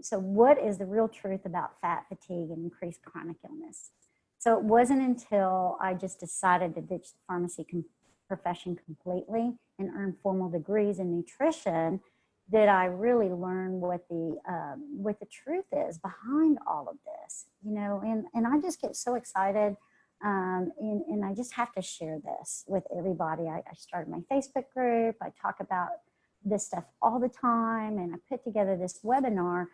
so what is the real truth about fat, fatigue, and increased chronic illness? So it wasn't until I just decided to ditch the pharmacy profession completely and earn formal degrees in nutrition that I really learned what the truth is behind all of this, you know, and I just get so excited. And I just have to share this with everybody. I started my Facebook group. I talk about this stuff all the time, and I put together this webinar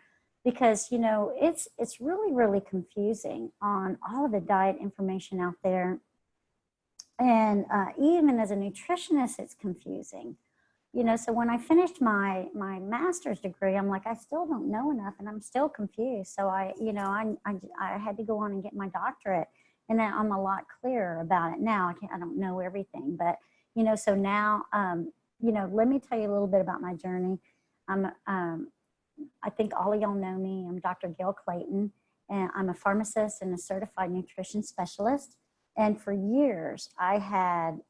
because, you know, it's really, really confusing on all of the diet information out there. And even as a nutritionist, it's confusing. You know, so when I finished my master's degree, I'm like, I still don't know enough, and I'm still confused. So I had to go on and get my doctorate, and then I'm a lot clearer about it now. I don't know everything, but you know, so now, you know, let me tell you a little bit about my journey. I think all of y'all know me. I'm Dr. Gail Clayton, and I'm a pharmacist and a certified nutrition specialist. And for years, I had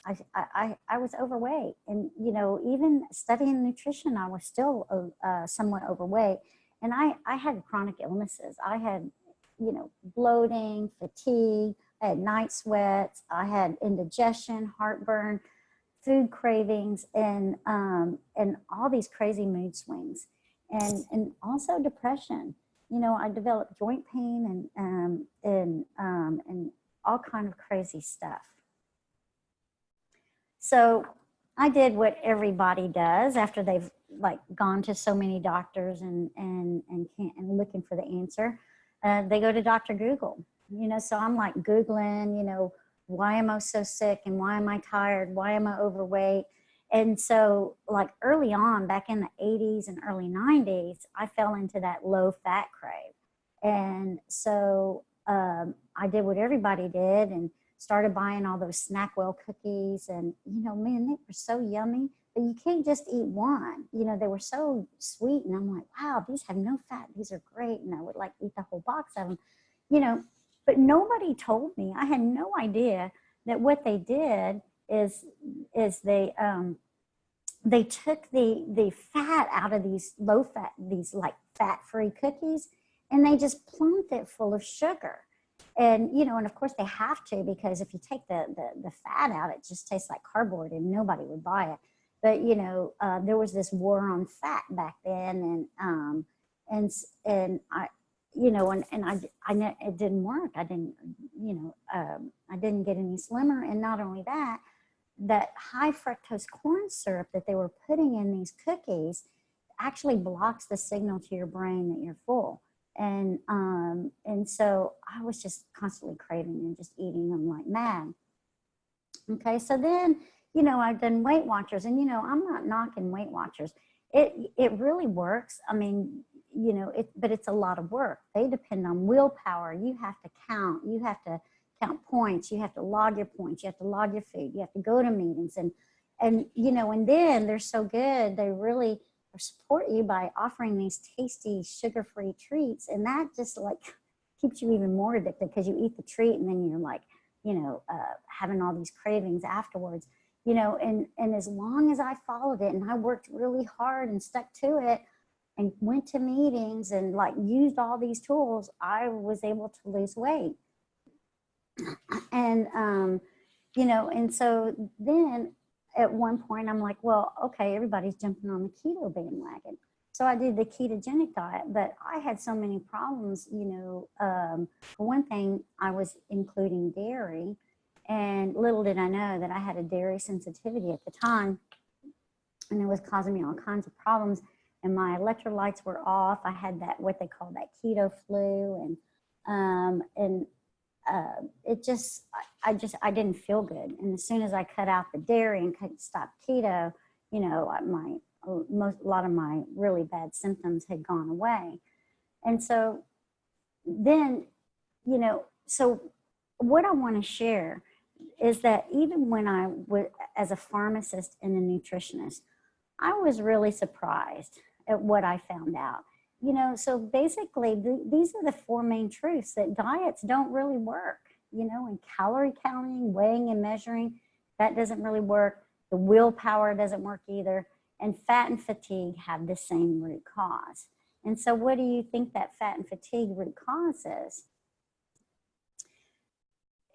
I was overweight, and you know, even studying nutrition, I was still somewhat overweight, and I had chronic illnesses. I had, you know, bloating, fatigue, I had night sweats, I had indigestion, heartburn, food cravings, and all these crazy mood swings, and also depression. You know, I developed joint pain and all kind of crazy stuff. So I did what everybody does after they've like gone to so many doctors and looking for the answer. They go to Dr. Google, you know, so I'm like Googling, you know, why am I so sick and why am I tired? Why am I overweight? And so like early on, back in the 80s and early 90s, I fell into that low fat crave. And so I did what everybody did and started buying all those Snackwell cookies. And, you know, man, they were so yummy, but you can't just eat one. You know, they were so sweet. And I'm like, wow, these have no fat. These are great. And I would like eat the whole box of them, you know, but nobody told me. I had no idea that what they did is they took the fat out of these low fat, these like fat-free cookies, and they just plumped it full of sugar. And, you know, and of course they have to, because if you take the fat out, it just tastes like cardboard and nobody would buy it. But, you know, there was this war on fat back then, and I, you know, and it didn't work. I didn't, you know, I didn't get any slimmer. And not only that, that high fructose corn syrup that they were putting in these cookies actually blocks the signal to your brain that you're full. And so I was just constantly craving and just eating them like mad. Okay, so then, you know, I've done Weight Watchers, and, you know, I'm not knocking Weight Watchers. It really works. I mean, you know, but it's a lot of work. They depend on willpower. You have to count. You have to count points. You have to log your points. You have to log your food. You have to go to meetings, and you know, and then they're so good. They really support you by offering these tasty sugar-free treats, and that just like keeps you even more addicted, because you eat the treat and then you're like, you know, having all these cravings afterwards, you know. And as long as I followed it and I worked really hard and stuck to it and went to meetings and like used all these tools, I was able to lose weight. And you know, and so then at one point I'm like, well, okay, everybody's jumping on the keto bandwagon. So I did the ketogenic diet, but I had so many problems, you know. For one thing, I was including dairy, and little did I know that I had a dairy sensitivity at the time, and it was causing me all kinds of problems, and my electrolytes were off. I had that, what they call that keto flu, and it just, I didn't feel good. And as soon as I cut out the dairy and stopped keto, you know, a lot of my really bad symptoms had gone away. And so then, you know, so what I want to share is that even when I was, as a pharmacist and a nutritionist, I was really surprised at what I found out. You know, so basically these are the four main truths: that diets don't really work, you know, and calorie counting, weighing and measuring, that doesn't really work. The willpower doesn't work either. And fat and fatigue have the same root cause. And so what do you think that fat and fatigue root cause is?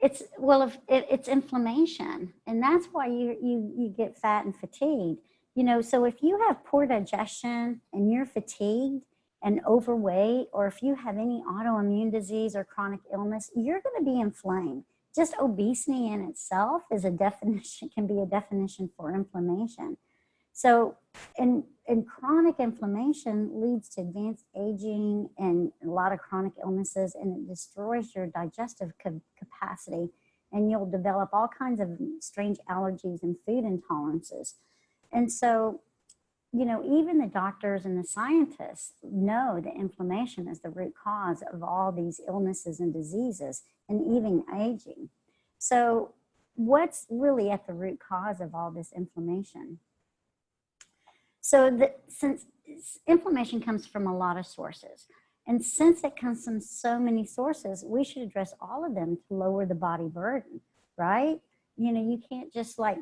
It's, well, if it's inflammation, and that's why you get fat and fatigued. You know, so if you have poor digestion and you're fatigued and overweight, or if you have any autoimmune disease or chronic illness, you're going to be inflamed. Just obesity in itself is a definition, can be a definition for inflammation. So, and chronic inflammation leads to advanced aging and a lot of chronic illnesses, and it destroys your digestive capacity, and you'll develop all kinds of strange allergies and food intolerances. And so, you know, even the doctors and the scientists know that inflammation is the root cause of all these illnesses and diseases, and even aging. So what's really at the root cause of all this inflammation? So since inflammation comes from a lot of sources, and since it comes from so many sources, we should address all of them to lower the body burden, right? You know, you can't just like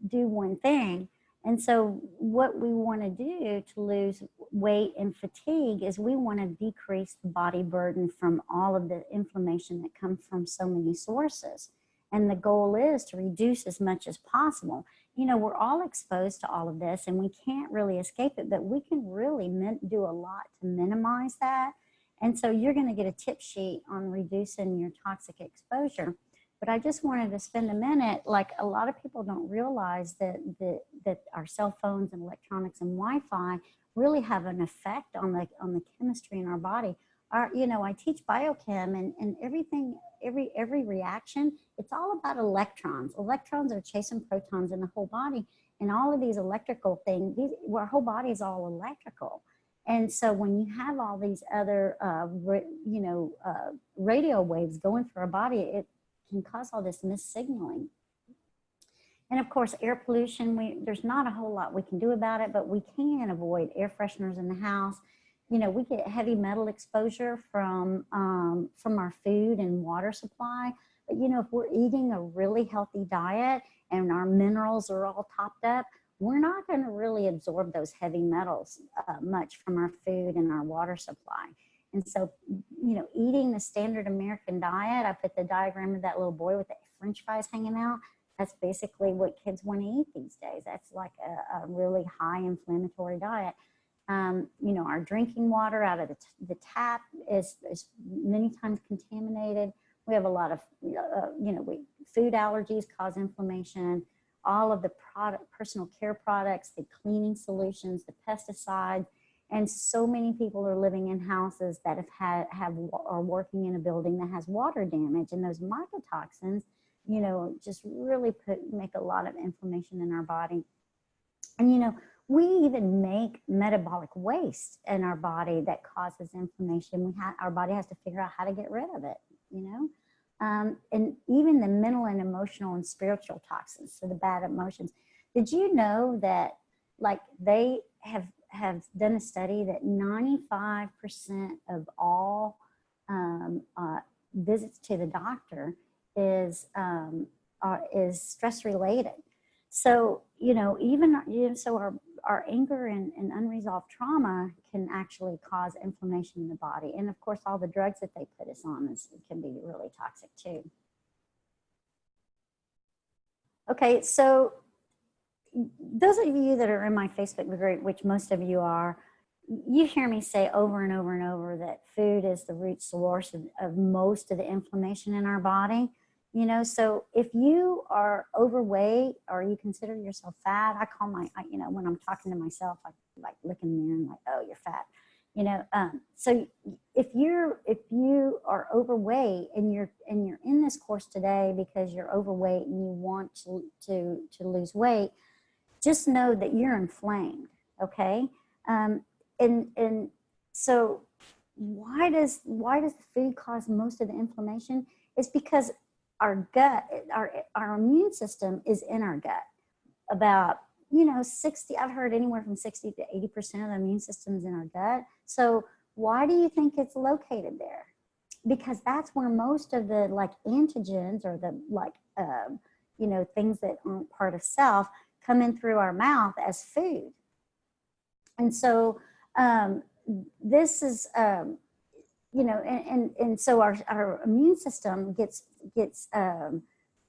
do one thing. And so what we want to do to lose weight and fatigue is we want to decrease the body burden from all of the inflammation that comes from so many sources. And the goal is to reduce as much as possible. You know, we're all exposed to all of this and we can't really escape it, but we can really do a lot to minimize that. And so you're going to get a tip sheet on reducing your toxic exposure. But I just wanted to spend a minute, like a lot of people don't realize that our cell phones and electronics and Wi-Fi really have an effect on the chemistry in our body. You know, I teach biochem, and everything, every reaction, it's all about electrons. Electrons are chasing protons in the whole body, and all of these electrical things, our whole body is all electrical. And so when you have all these other, radio waves going through our body, it can cause all this missignaling. And of course, air pollution, there's not a whole lot we can do about it, but we can avoid air fresheners in the house. You know, we get heavy metal exposure from our food and water supply. But, you know, if we're eating a really healthy diet and our minerals are all topped up, we're not going to really absorb those heavy metals much from our food and our water supply. And so, you know, eating the standard American diet, I put the diagram of that little boy with the French fries hanging out. That's basically what kids want to eat these days. That's like a really high inflammatory diet. You know, our drinking water out of the tap is many times contaminated. We have a lot of, food allergies cause inflammation. All of the personal care products, the cleaning solutions, the pesticides, and so many people are living in houses that are working in a building that has water damage, and those mycotoxins, you know, just really make a lot of inflammation in our body. And, you know, we even make metabolic waste in our body that causes inflammation. Our body has to figure out how to get rid of it, you know. And even the mental and emotional and spiritual toxins, so the bad emotions. Did you know that, like, they have done a study that 95% of all visits to the doctor is stress related. So, you know, our anger and unresolved trauma can actually cause inflammation in the body. And of course, all the drugs that they put us on can be really toxic too. Okay, so those of you that are in my Facebook group, which most of you are, you hear me say over and over and over that food is the root source of most of the inflammation in our body. You know, so if you are overweight or you consider yourself fat, I call when I'm talking to myself, I like look in the mirror and like, oh, you're fat. You know, so if you are overweight and you're in this course today because you're overweight and you want to lose weight, just know that you're inflamed. Okay, and so why does the food cause most of the inflammation? It's because our gut, our immune system is in our gut. About, 60, I've heard anywhere from 60 to 80% of the immune system is in our gut. So why do you think it's located there? Because that's where most of the antigens or the things that aren't part of self come in through our mouth as food. And so this is, you know, and so our immune system gets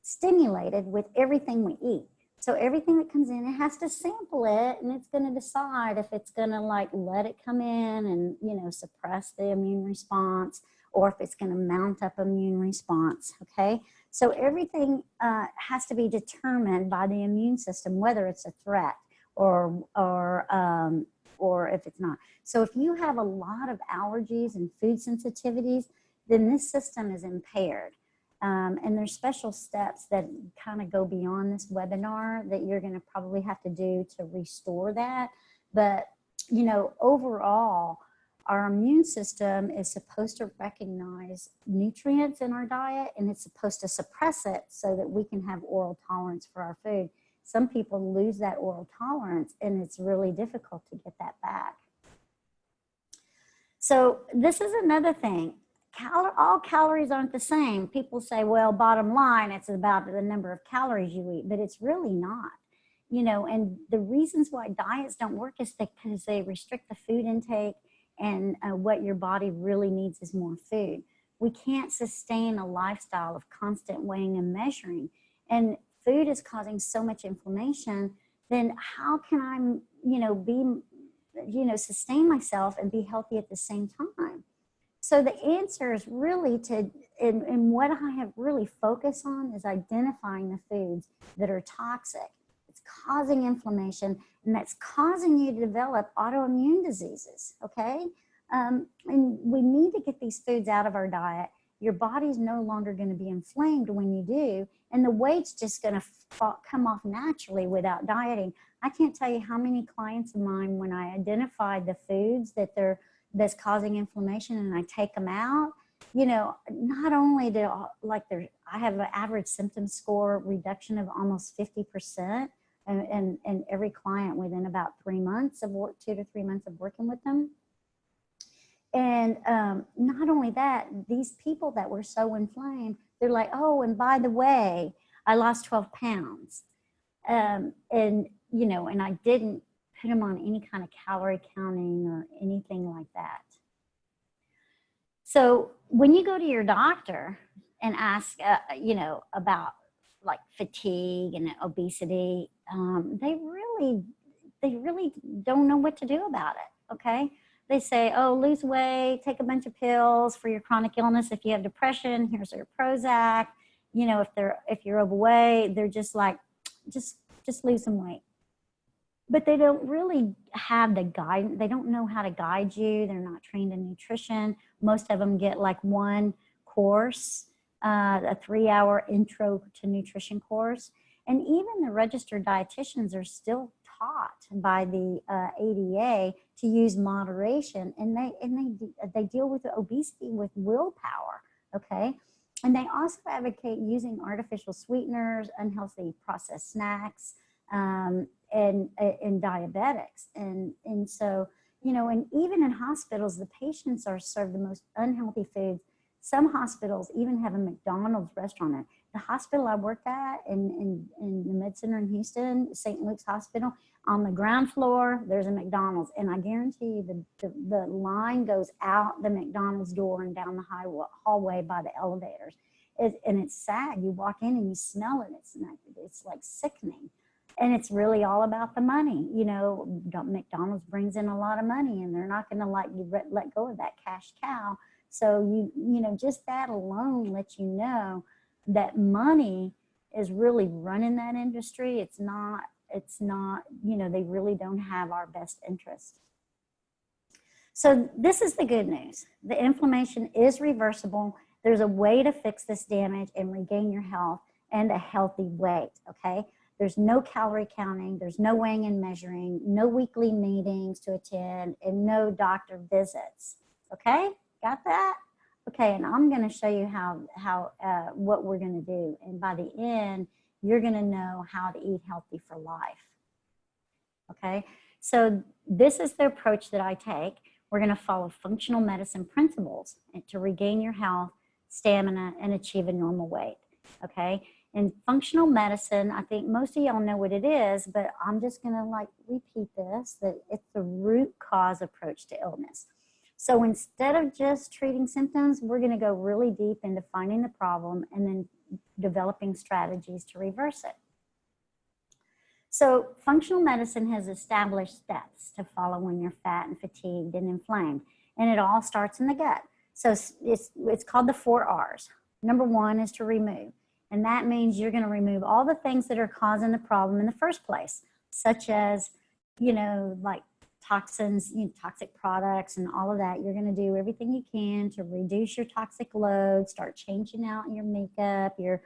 stimulated with everything we eat. So everything that comes in, it has to sample it, and it's going to decide if it's going to like let it come in and, you know, suppress the immune response, or if it's going to mount up immune response. Okay. So everything has to be determined by the immune system, whether it's a threat or if it's not. So if you have a lot of allergies and food sensitivities, then this system is impaired. And there's special steps that kind of go beyond this webinar that you're going to probably have to do to restore that. But, you know, overall, our immune system is supposed to recognize nutrients in our diet, and it's supposed to suppress it so that we can have oral tolerance for our food. Some people lose that oral tolerance, and it's really difficult to get that back. So this is another thing. All calories aren't the same. People say, well, bottom line, it's about the number of calories you eat, but it's really not. You know, and the reasons why diets don't work is because they restrict the food intake, and what your body really needs is more food. We can't sustain a lifestyle of constant weighing and measuring, and food is causing so much inflammation. Then how can I, you know, sustain myself and be healthy at the same time? So the answer is really and what I have really focused on is identifying the foods that are toxic. It's causing inflammation, and that's causing you to develop autoimmune diseases, okay? And we need to get these foods out of our diet. Your body's no longer going to be inflamed when you do, and the weight's just going to come off naturally without dieting. I can't tell you how many clients of mine, when I identified the foods that's causing inflammation and I take them out, you know, not only do I have an average symptom score reduction of almost 50%, and every client within about 3 months of work, 2 to 3 months of working with them. And not only that, these people that were so inflamed, they're like, oh, and by the way, I lost 12 pounds. And, you know, and I didn't put them on any kind of calorie counting or anything like that. So when you go to your doctor and ask, you know, about like fatigue and obesity, they really don't know what to do about it. Okay. They say, oh, lose weight, take a bunch of pills for your chronic illness. If you have depression, here's your Prozac. You know, if you're overweight, they're just like, just lose some weight. But they don't really have the guidance. They don't know how to guide you. They're not trained in nutrition. Most of them get like one course, a 3-hour intro to nutrition course. And even the registered dietitians are still taught by the ADA to use moderation, and they deal with obesity with willpower, okay? And they also advocate using artificial sweeteners, unhealthy processed snacks, and diabetics. And so, you know, and even in hospitals, the patients are served the most unhealthy foods. Some hospitals even have a McDonald's restaurant in it. The hospital I worked at in the Med Center in Houston, St. Luke's Hospital, on the ground floor, there's a McDonald's. And I guarantee you the line goes out the McDonald's door and down the hallway by the elevators. And it's sad. You walk in and you smell it. It's like sickening. And it's really all about the money. You know, McDonald's brings in a lot of money, and they're not going to let go of that cash cow. So you know, just that alone lets you know that money is really running that industry. It's not, you know, they really don't have our best interest. So this is the good news. The inflammation is reversible. There's a way to fix this damage and regain your health and a healthy weight, okay? There's no calorie counting, there's no weighing and measuring, no weekly meetings to attend, and no doctor visits, okay? Got that? Okay, and I'm going to show you what we're going to do. And by the end, you're going to know how to eat healthy for life. Okay, so this is the approach that I take. We're going to follow functional medicine principles to regain your health, stamina, and achieve a normal weight. Okay, and functional medicine, I think most of y'all know what it is, but I'm just going to like repeat this, that it's the root cause approach to illness. So instead of just treating symptoms, we're going to go really deep into finding the problem and then developing strategies to reverse it. So functional medicine has established steps to follow when you're fat and fatigued and inflamed, and it all starts in the gut. So it's called the 4 R's. Number 1 is to remove, and that means you're going to remove all the things that are causing the problem in the first place, such as, like toxins, toxic products and all of that. You're going to do everything you can to reduce your toxic load, start changing out your makeup, your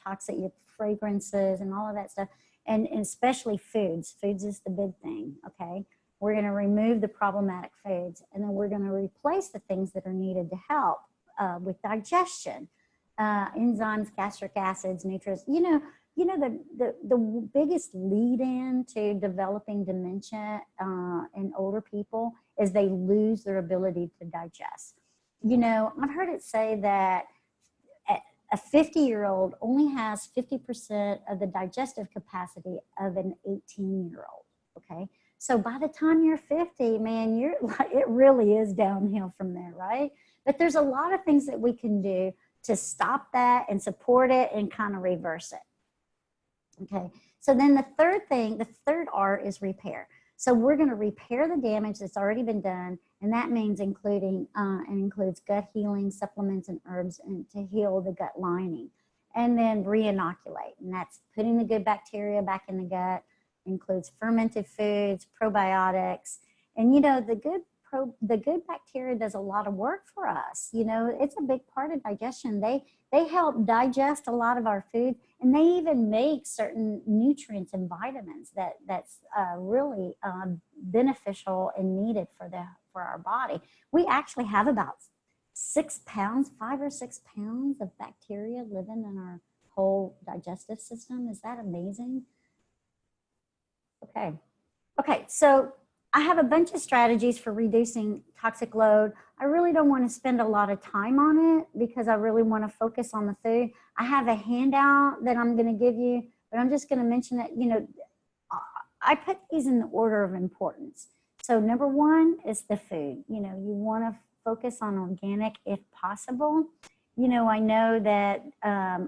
toxic, your fragrances and all of that stuff. And especially foods. Foods is the big thing, okay? We're going to remove the problematic foods, and then we're going to replace the things that are needed to help with digestion, enzymes, gastric acids, nutrients. The biggest lead-in to developing dementia in older people is they lose their ability to digest. I've heard it say that a 50-year-old only has 50% of the digestive capacity of an 18-year-old, okay? So by the time you're 50, man, it really is downhill from there, right? But there's a lot of things that we can do to stop that and support it and kind of reverse it, okay? So then the third R is repair. So we're going to repair the damage that's already been done, and that means includes gut healing, supplements, and herbs and to heal the gut lining. And then re-inoculate, and that's putting the good bacteria back in the gut, includes fermented foods, probiotics, and the good bacteria does a lot of work for us. It's a big part of digestion. They help digest a lot of our food, and they even make certain nutrients and vitamins that's really beneficial and needed for our body. We actually have about 6 pounds, 5 or 6 pounds of bacteria living in our whole digestive system. Is that amazing? Okay, so I have a bunch of strategies for reducing toxic load. I really don't want to spend a lot of time on it because I really want to focus on the food. I have a handout that I'm going to give you, but I'm just going to mention that, I put these in the order of importance. So number 1 is the food. You want to focus on organic if possible. I know that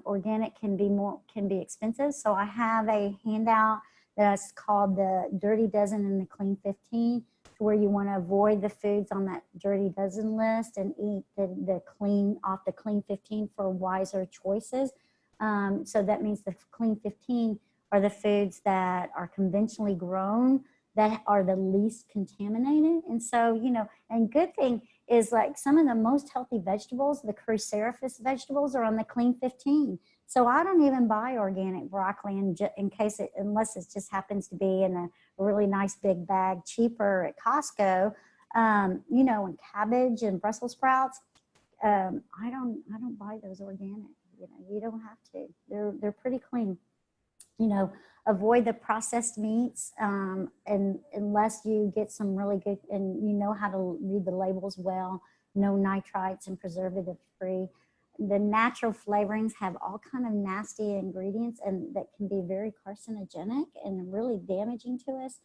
organic can be expensive, so I have a handout that's called the Dirty Dozen and the Clean 15, where you want to avoid the foods on that Dirty Dozen list and eat the clean 15 for wiser choices. So that means the Clean 15 are the foods that are conventionally grown, that are the least contaminated. And so, and good thing is, like, some of the most healthy vegetables, the cruciferous vegetables, are on the Clean 15. So I don't even buy organic broccoli unless it just happens to be in a really nice big bag cheaper at Costco. And cabbage and Brussels sprouts, I don't buy those organic. You don't have to. They're pretty clean. Avoid the processed meats, and unless you get some really good, and you know how to read the labels well, no nitrites and preservative free. The natural flavorings have all kind of nasty ingredients and that can be very carcinogenic and really damaging to us.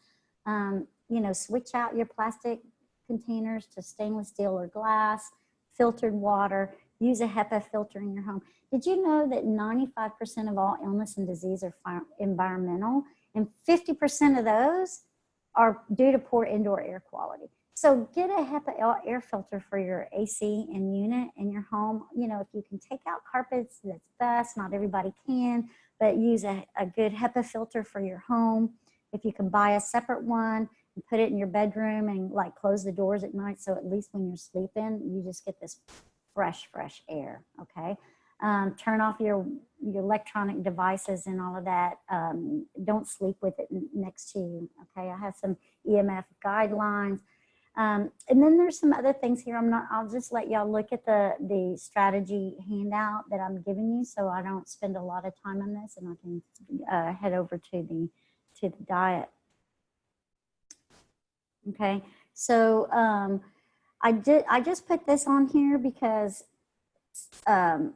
Switch out your plastic containers to stainless steel or glass, filtered water, use a HEPA filter in your home. Did you know that 95% of all illness and disease are environmental, and 50% of those are due to poor indoor air quality? So get a HEPA air filter for your AC and unit in your home. If you can take out carpets, that's best. Not everybody can, but use a good HEPA filter for your home. If you can buy a separate one and put it in your bedroom and close the doors at night, so at least when you're sleeping, you just get this fresh air, okay? Turn off your electronic devices and all of that. Don't sleep with it next to you, okay? I have some EMF guidelines. And then there's some other things here. I'll just let y'all look at the strategy handout that I'm giving you, so I don't spend a lot of time on this, and I can head over to the diet. Okay, so I just put this on here because I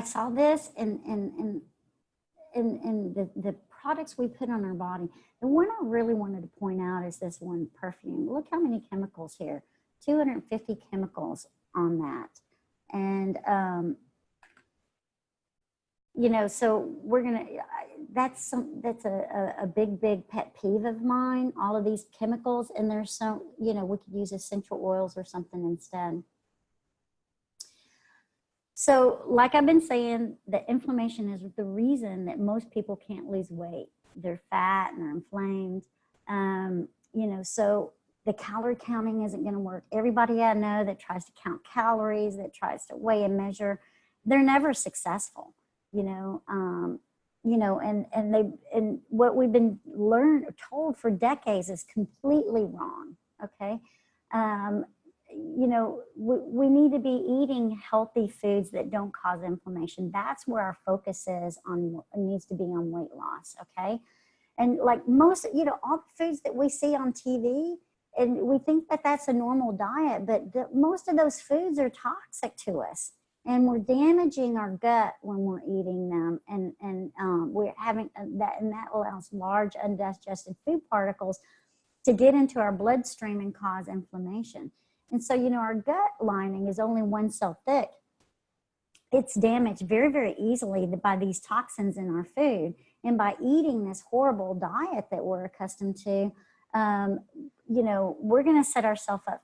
saw this and the products we put on our body. The one I really wanted to point out is this one perfume. Look how many chemicals here, 250 chemicals on that. And, you know, so we're going to, that's a big pet peeve of mine, all of these chemicals. And there's some, you know, we could use essential oils or something instead. So like I've been saying, the inflammation is the reason that most people can't lose weight. They're fat and they're inflamed. You know, so the calorie counting isn't going to work. Everybody I know that tries to count calories, that tries to weigh and measure, they're never successful, you know, and what we've been told for decades is completely wrong. Okay. You know, we need to be eating healthy foods that don't cause inflammation. That's where our focus is on, needs to be on weight loss. Okay. And like most, you know, all the foods that we see on TV, and we think that that's a normal diet, but most of those foods are toxic to us, and we're damaging our gut when we're eating them. And we're having that, and that allows large undigested food particles to get into our bloodstream and cause inflammation. And so, you know, our gut lining is only 1 cell thick. It's damaged very, very easily by these toxins in our food. And by eating this horrible diet that we're accustomed to, you know, we're going to set ourselves up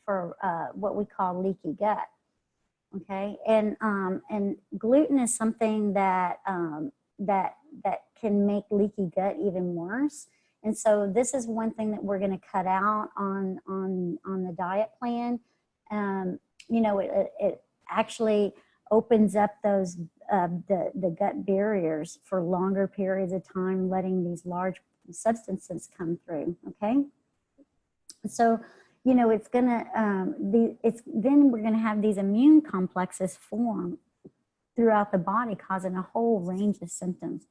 for what we call leaky gut. Okay. And gluten is something that, that can make leaky gut even worse. And so this is one thing that we're going to cut out on the diet plan. You know, it actually opens up those the gut barriers for longer periods of time, letting these large substances come through. Okay, so you know it's gonna then we're gonna have these immune complexes form throughout the body, causing a whole range of symptoms.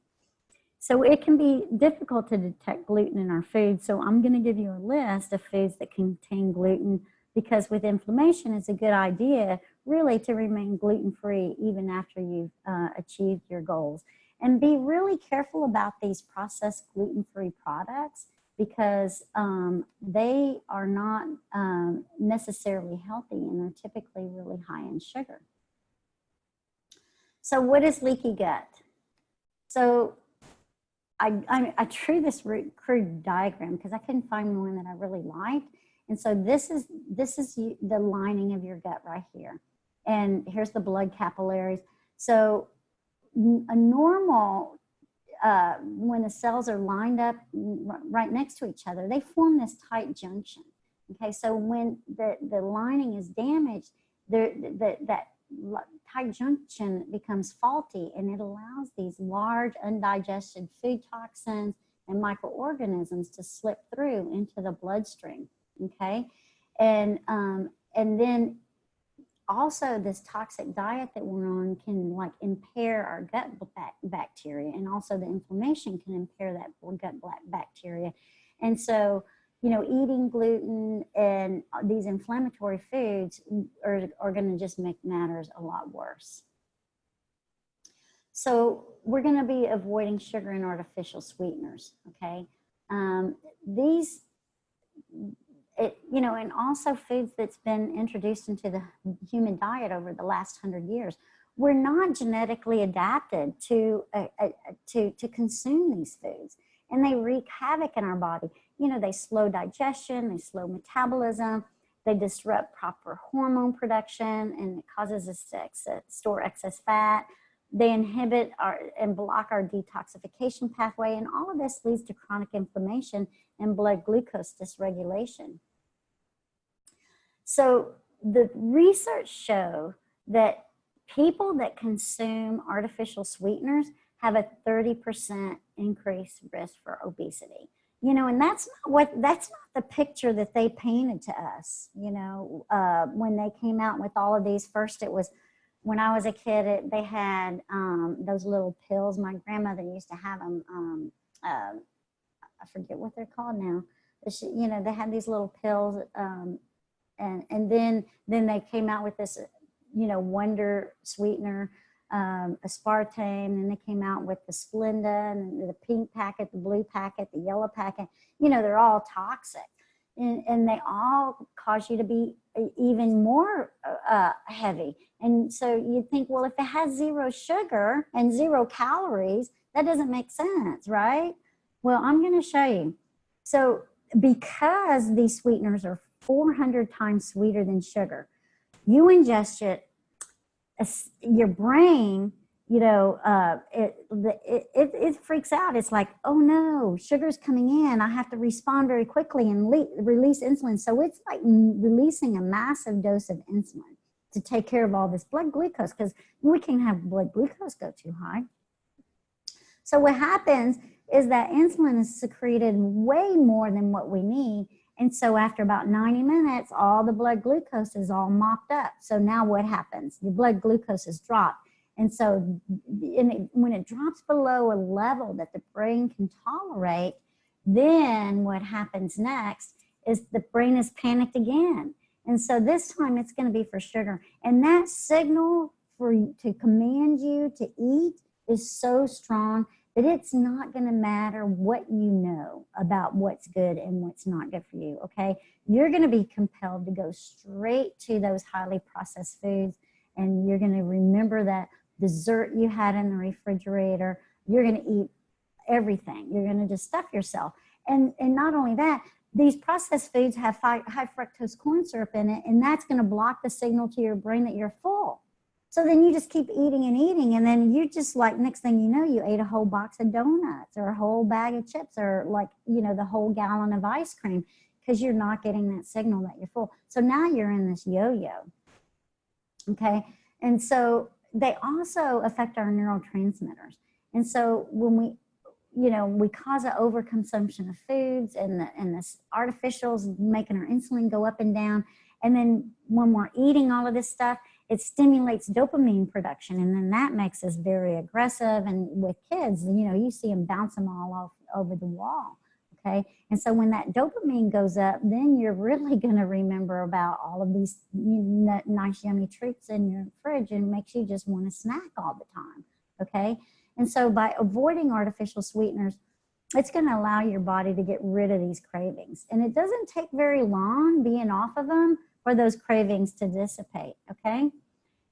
So it can be difficult to detect gluten in our food. So I'm going to give you a list of foods that contain gluten, because with inflammation, it's a good idea really to remain gluten-free even after you've achieved your goals. And be really careful about these processed gluten-free products, because they are not necessarily healthy, and they're typically really high in sugar. So what is leaky gut? So I drew this crude diagram because I couldn't find one that I really liked. And so this is the lining of your gut right here. And here's the blood capillaries. So a normal, when the cells are lined up right next to each other, they form this tight junction. Okay, so when the lining is damaged, that tight junction becomes faulty, and it allows these large undigested food toxins and microorganisms to slip through into the bloodstream. Okay, and then also this toxic diet that we're on can like impair our gut bacteria, and also the inflammation can impair that gut bacteria. And so, you know, eating gluten and these inflammatory foods are going to just make matters a lot worse. So we're going to be avoiding sugar and artificial sweeteners. Okay, you know, and also foods that's been introduced into the human diet over the last 100 years. We're not genetically adapted to consume these foods, and they wreak havoc in our body. You know, they slow digestion, they slow metabolism, they disrupt proper hormone production, and it causes us to store excess fat. They inhibit and block our detoxification pathway, and all of this leads to chronic inflammation and blood glucose dysregulation. So the research show that people that consume artificial sweeteners have a 30% increased risk for obesity. You know, and that's not the picture that they painted to us. You know, when they came out with all of these, first it was, when I was a kid, they had those little pills. My grandmother used to have them. I forget what they're called now. You know, they had these little pills, and then they came out with this, you know, wonder sweetener. aspartame, and they came out with the Splenda and the pink packet, the blue packet, the yellow packet. You know, they're all toxic, and they all cause you to be even more heavy. And so you'd think, well, if it has zero sugar and 0 calories, that doesn't make sense, right? Well, I'm going to show you. So because these sweeteners are 400 times sweeter than sugar, you ingest it, your brain, you know, it freaks out. It's like, oh no, sugar's coming in. I have to respond very quickly and release insulin. So it's like releasing a massive dose of insulin to take care of all this blood glucose, because we can have blood glucose go too high. So what happens is that insulin is secreted way more than what we need. And so after about 90 minutes, all the blood glucose is all mopped up. So now what happens? The blood glucose is dropped. And so when it drops below a level that the brain can tolerate, then what happens next is the brain is panicked again. And so this time it's going to be for sugar. And that signal to command you to eat is so strong that it's not going to matter what you know about what's good and what's not good for you, okay? You're going to be compelled to go straight to those highly processed foods, and you're going to remember that dessert you had in the refrigerator. You're going to eat everything. You're going to just stuff yourself. And not only that, these processed foods have high fructose corn syrup in it, and that's going to block the signal to your brain that you're full. So then you just keep eating and eating, and then you just, like, next thing you know, you ate a whole box of donuts or a whole bag of chips, or, like, you know, the whole gallon of ice cream, because you're not getting that signal that you're full. So now you're in this yo-yo, okay? And so they also affect our neurotransmitters. And so when we cause an overconsumption of foods, and this artificials making our insulin go up and down. And then when we're eating all of this stuff, it stimulates dopamine production, and then that makes us very aggressive. And with kids, you know, you see them bounce them all off over the wall, okay? And so when that dopamine goes up, then you're really going to remember about all of these nice, yummy treats in your fridge, and makes you just want to snack all the time, okay? And so by avoiding artificial sweeteners, it's going to allow your body to get rid of these cravings. And it doesn't take very long being off of them for those cravings to dissipate, okay?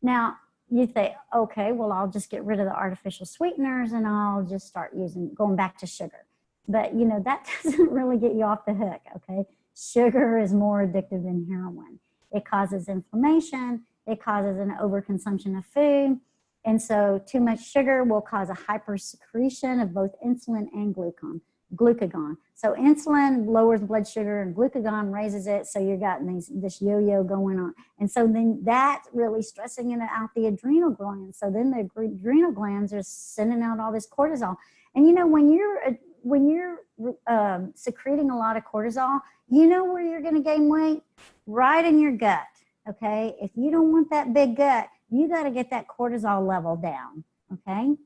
Now, you think, okay, well, I'll just get rid of the artificial sweeteners and I'll just start going back to sugar. But, you know, that doesn't really get you off the hook, okay? Sugar is more addictive than heroin. It causes inflammation. It causes an overconsumption of food. And so too much sugar will cause a hypersecretion of both insulin and glucagon. So insulin lowers blood sugar and glucagon raises it. So you've got this yo-yo going on. And so then that's really stressing out the adrenal glands. So then the adrenal glands are sending out all this cortisol. And you know, when you're secreting a lot of cortisol, you know where you're going to gain weight? Right in your gut, okay? If you don't want that big gut, you got to get that cortisol level down, okay?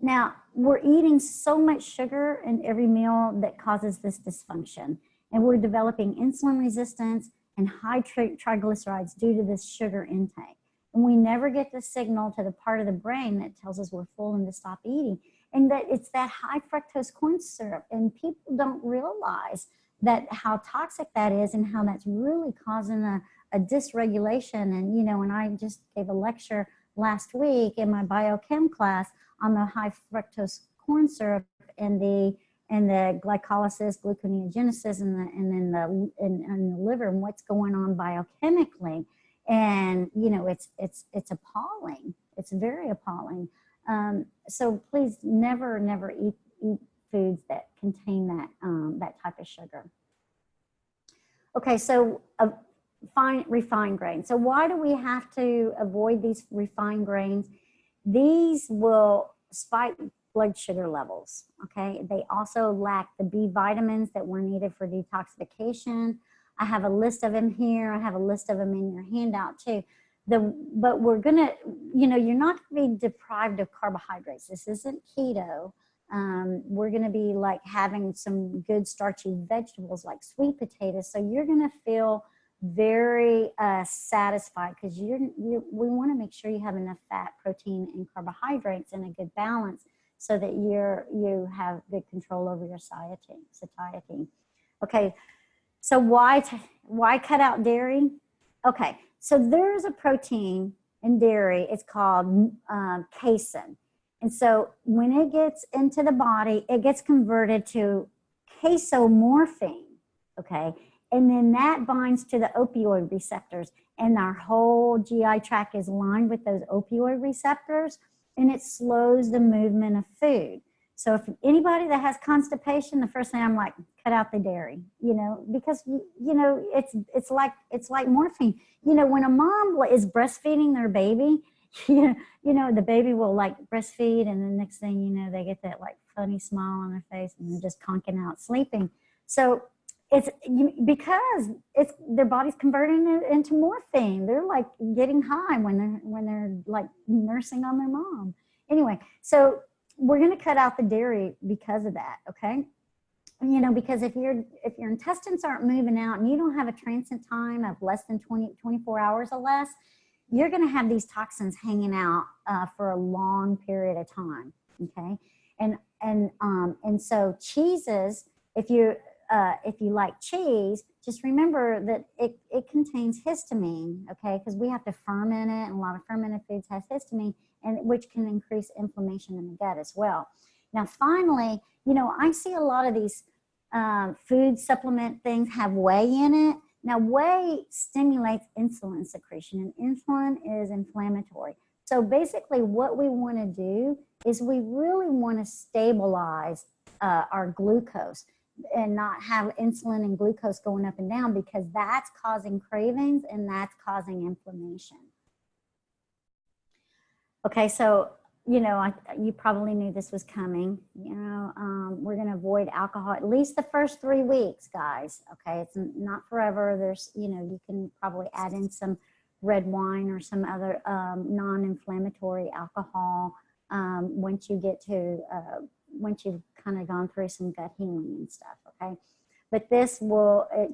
Now, we're eating so much sugar in every meal that causes this dysfunction, and we're developing insulin resistance and high triglycerides due to this sugar intake. And we never get the signal to the part of the brain that tells us we're full and to stop eating. And that it's that high fructose corn syrup, and people don't realize that how toxic that is and how that's really causing a dysregulation. And, you know, and I just gave a lecture last week in my biochem class on the high fructose corn syrup and the glycolysis, gluconeogenesis, and the liver, and what's going on biochemically. And, you know, it's appalling. It's very appalling. So please never eat foods that contain that type of sugar. Okay, so refined grains. So why do we have to avoid these refined grains? These will spike blood sugar levels, okay? They also lack the B vitamins that were needed for detoxification. I have a list of them here. I have a list of them in your handout too. But we're gonna, you know, you're not gonna be deprived of carbohydrates. This isn't keto. We're gonna be like having some good starchy vegetables like sweet potatoes. So you're gonna feel very satisfied, because we want to make sure you have enough fat, protein, and carbohydrates in a good balance so that you have good control over your satiety. Okay, so why cut out dairy? Okay, so there's a protein in dairy. It's called casein. And so when it gets into the body, it gets converted to casomorphine, okay? And then that binds to the opioid receptors, and our whole GI tract is lined with those opioid receptors, and it slows the movement of food. So if anybody that has constipation, the first thing I'm like, cut out the dairy, because it's like morphine. When a mom is breastfeeding their baby, the baby will like breastfeed, and the next thing you know, they get that like funny smile on their face and they're just conking out sleeping. So it's because their body's converting it into morphine. They're like getting high when they're like nursing on their mom. Anyway, so we're going to cut out the dairy because of that. Okay. Because if your intestines aren't moving out and you don't have a transit time of less than 24 hours or less, you're going to have these toxins hanging out for a long period of time. Okay. And so cheeses, if you like cheese, just remember that it contains histamine, okay? Because we have to ferment it, and a lot of fermented foods has histamine, and which can increase inflammation in the gut as well. Now, finally, I see a lot of these food supplement things have whey in it. Now, whey stimulates insulin secretion, and insulin is inflammatory. So basically what we want to do is we really want to stabilize our glucose and not have insulin and glucose going up and down, because that's causing cravings and that's causing inflammation. Okay, so, you probably knew this was coming. We're going to avoid alcohol at least the first 3 weeks, guys. Okay, it's not forever. There's, you can probably add in some red wine or some other non-inflammatory alcohol once you get to once you've kind of gone through some gut healing and stuff, okay? But this will, it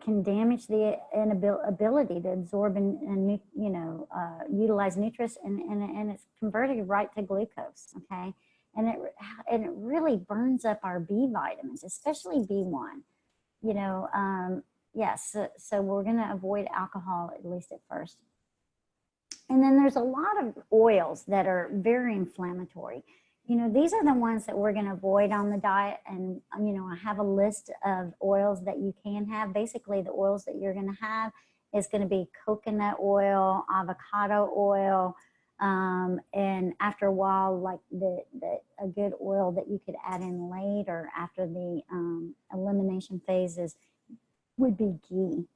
can damage the ability to absorb and utilize nutrients, and it's converted right to glucose, okay? And it really burns up our B vitamins, especially B1. Yes, so we're going to avoid alcohol at least at first. And then there's a lot of oils that are very inflammatory. These are the ones that we're going to avoid on the diet. And, I have a list of oils that you can have. Basically, the oils that you're going to have is going to be coconut oil, avocado oil, and after a while, like a good oil that you could add in later after the elimination phases would be ghee.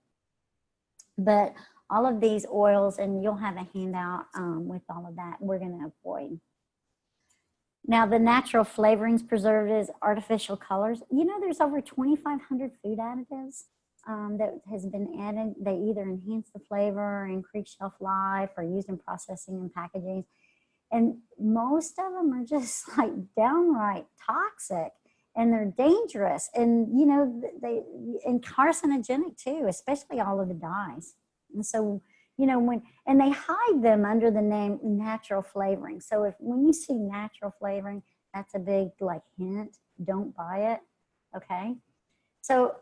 But all of these oils, and you'll have a handout with all of that, we're going to avoid. Now, the natural flavorings, preservatives, artificial colors, there's over 2,500 food additives that has been added. They either enhance the flavor, increase shelf life, or used in processing and packaging. And most of them are just like downright toxic, and they're dangerous, and and carcinogenic too, especially all of the dyes. And so, and they hide them under the name natural flavoring. So when you see natural flavoring, that's a big hint. Don't buy it. Okay. So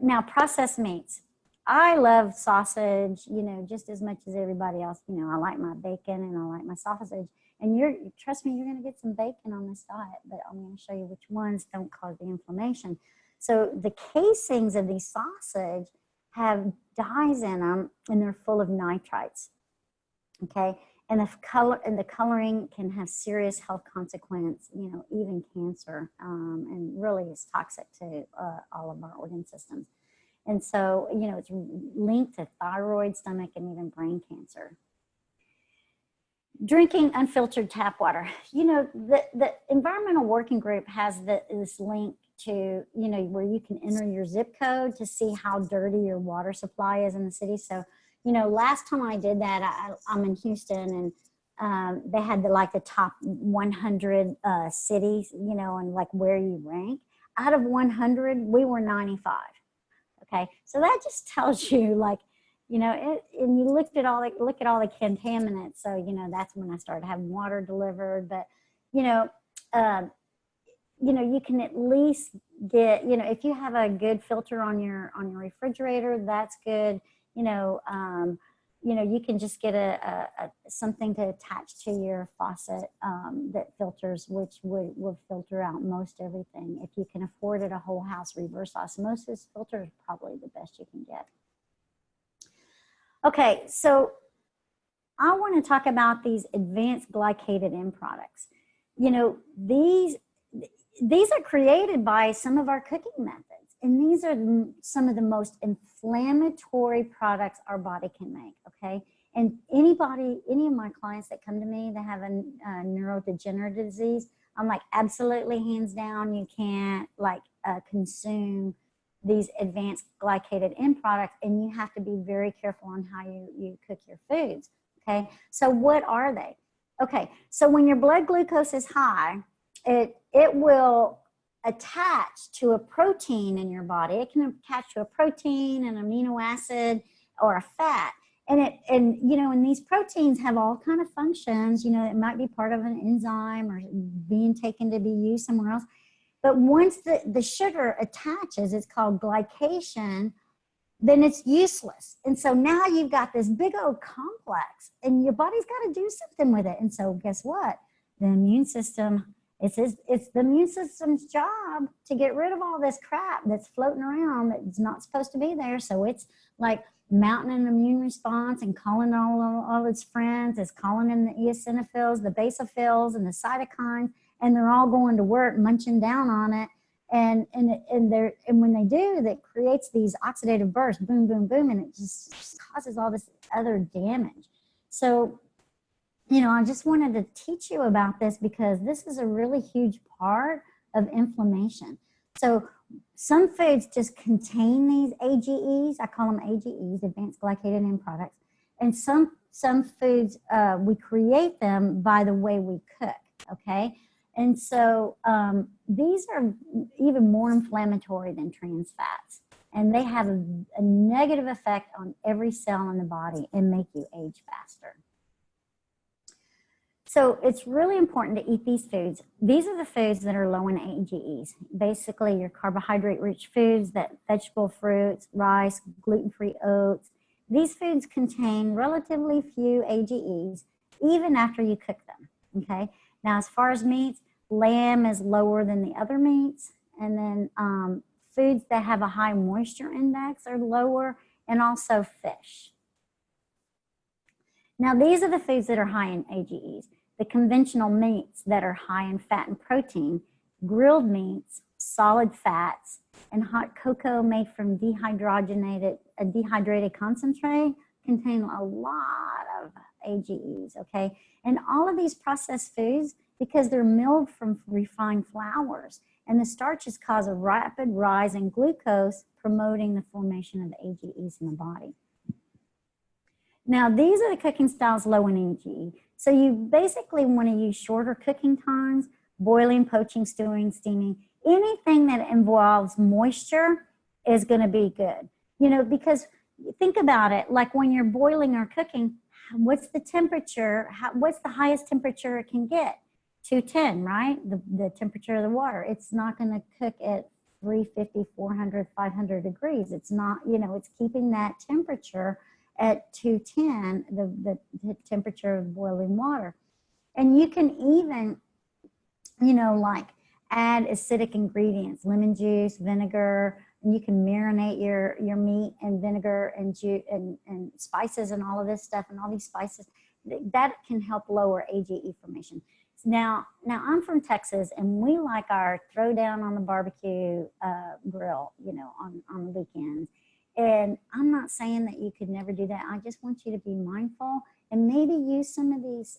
now, processed meats. I love sausage, just as much as everybody else. I like my bacon and I like my sausage. And trust me, you're going to get some bacon on this diet, but I'm going to show you which ones don't cause the inflammation. So the casings of these sausage have dyes in them, and they're full of nitrites. Okay, and the coloring can have serious health consequence, even cancer, and really is toxic to all of our organ systems. And so, it's linked to thyroid, stomach, and even brain cancer. Drinking unfiltered tap water. The Environmental Working Group has this link to, where you can enter your zip code to see how dirty your water supply is in the city. So, last time I did that, I'm in Houston, and they had the top 100 cities, and where you rank. out of 100, we were 95. Okay, so that just tells you, like, you know, and you look at all the contaminants. So, you know, that's when I started having water delivered. But, you know, you can at least get, you know, if you have a good filter on your refrigerator, that's good. You can just get a something to attach to your faucet that filters, which will filter out most everything. If you can afford it, a whole house reverse osmosis filter is probably the best you can get. Okay, so I want to talk about these advanced glycated end products. You know, these are created by some of our cooking methods, and these are some of the most inflammatory products our body can make, okay? And any of my clients that come to me that have a neurodegenerative disease, I'm like, absolutely, hands down, you can't consume these advanced glycated end products, and you have to be very careful on how you cook your foods, okay? So what are they? Okay, so when your blood glucose is high, it will attach to a protein in your body. It can attach to a protein, an amino acid, or a fat. And these proteins have all kind of functions. You know, it might be part of an enzyme or being taken to be used somewhere else. But once the sugar attaches, it's called glycation, then it's useless. And so now you've got this big old complex, and your body's got to do something with it. And so guess what? The immune system, it's the immune system's job to get rid of all this crap that's floating around that's not supposed to be there. So it's like mounting an immune response and calling all its friends. It's calling in the eosinophils, the basophils, and the cytokines, and they're all going to work, munching down on it. And when they do, that creates these oxidative bursts, boom, boom, boom, and it just causes all this other damage. So, you know, I just wanted to teach you about this because this is a really huge part of inflammation. So some foods just contain these AGEs. I call them AGEs, advanced glycated end products. And some foods, we create them by the way we cook, okay? And so these are even more inflammatory than trans fats. And they have a negative effect on every cell in the body and make you age faster. So it's really important to eat these foods. These are the foods that are low in AGEs. Basically, your carbohydrate-rich foods, that vegetable fruits, rice, gluten-free oats. These foods contain relatively few AGEs, even after you cook them, okay? Now, as far as meats, lamb is lower than the other meats. And then foods that have a high moisture index are lower, and also fish. Now, these are the foods that are high in AGEs. The conventional meats that are high in fat and protein, grilled meats, solid fats, and hot cocoa made from dehydrated concentrate contain a lot of AGEs, okay? And all of these processed foods, because they're milled from refined flours, and the starches cause a rapid rise in glucose, promoting the formation of AGEs in the body. Now, these are the cooking styles low in AGE. So you basically want to use shorter cooking times, boiling, poaching, stewing, steaming. Anything that involves moisture is going to be good. You know, because think about it, like when you're boiling or cooking, what's the temperature? What's the highest temperature it can get? 210, right? The temperature of the water. It's not going to cook at 350, 400, 500 degrees. It's not, you know, it's keeping that temperature at 210, the temperature of boiling water. And you can even, you know, like add acidic ingredients, lemon juice, vinegar, and you can marinate your meat in vinegar and spices and all of this stuff, and all these spices. That can help lower AGE formation. Now I'm from Texas, and we like our throw down on the barbecue grill, you know, on the weekends. And I'm not saying that you could never do that. I just want you to be mindful and maybe use some of these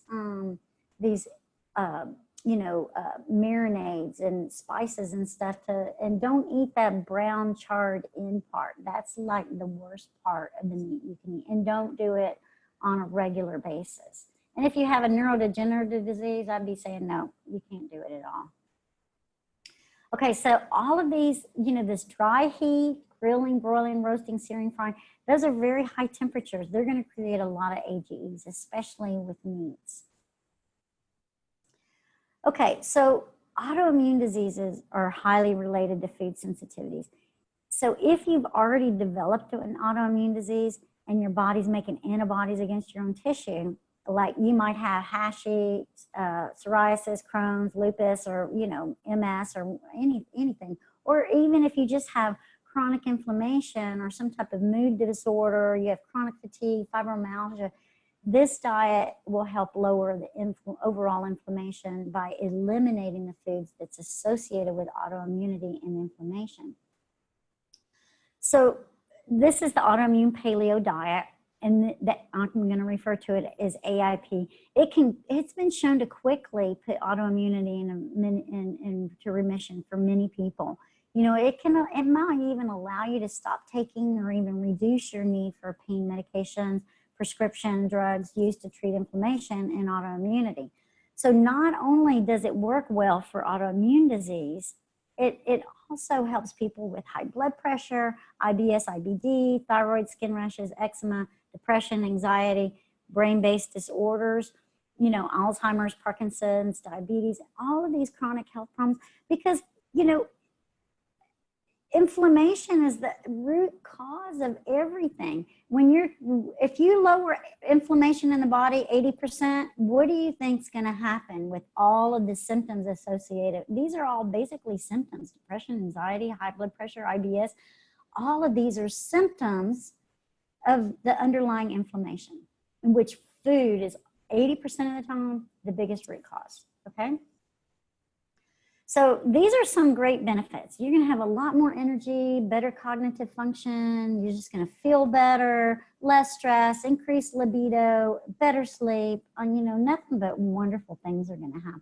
marinades and spices and stuff and don't eat that brown charred end part. That's like the worst part of the meat you can eat. And don't do it on a regular basis. And if you have a neurodegenerative disease, I'd be saying, no, you can't do it at all. Okay, so all of these, you know, this dry heat, grilling, broiling, roasting, searing, frying, those are very high temperatures. They're going to create a lot of AGEs, especially with meats. Okay, so autoimmune diseases are highly related to food sensitivities. So if you've already developed an autoimmune disease and your body's making antibodies against your own tissue, like you might have Hashimoto's, psoriasis, Crohn's, lupus, or, you know, MS, or anything, or even if you just have chronic inflammation or some type of mood disorder, you have chronic fatigue, fibromyalgia, this diet will help lower the overall inflammation by eliminating the foods that's associated with autoimmunity and inflammation. So this is the autoimmune paleo diet, and that I'm going to refer to it as AIP. It's been shown to quickly put autoimmunity into remission for many people. You know, it might even allow you to stop taking or even reduce your need for pain medications, prescription drugs used to treat inflammation and autoimmunity. So not only does it work well for autoimmune disease, it also helps people with high blood pressure, IBS, IBD, thyroid, skin rashes, eczema, depression, anxiety, brain-based disorders, you know, Alzheimer's, Parkinson's, diabetes, all of these chronic health problems, because, you know, inflammation is the root cause of everything. If you lower inflammation in the body 80%, what do you think is going to happen with all of the symptoms associated? These are all basically symptoms: depression, anxiety, high blood pressure, IBS. All of these are symptoms of the underlying inflammation, in which food is 80% of the time the biggest root cause, okay? So these are some great benefits. You're going to have a lot more energy, better cognitive function. You're just going to feel better, less stress, increased libido, better sleep. And, you know, nothing but wonderful things are going to happen.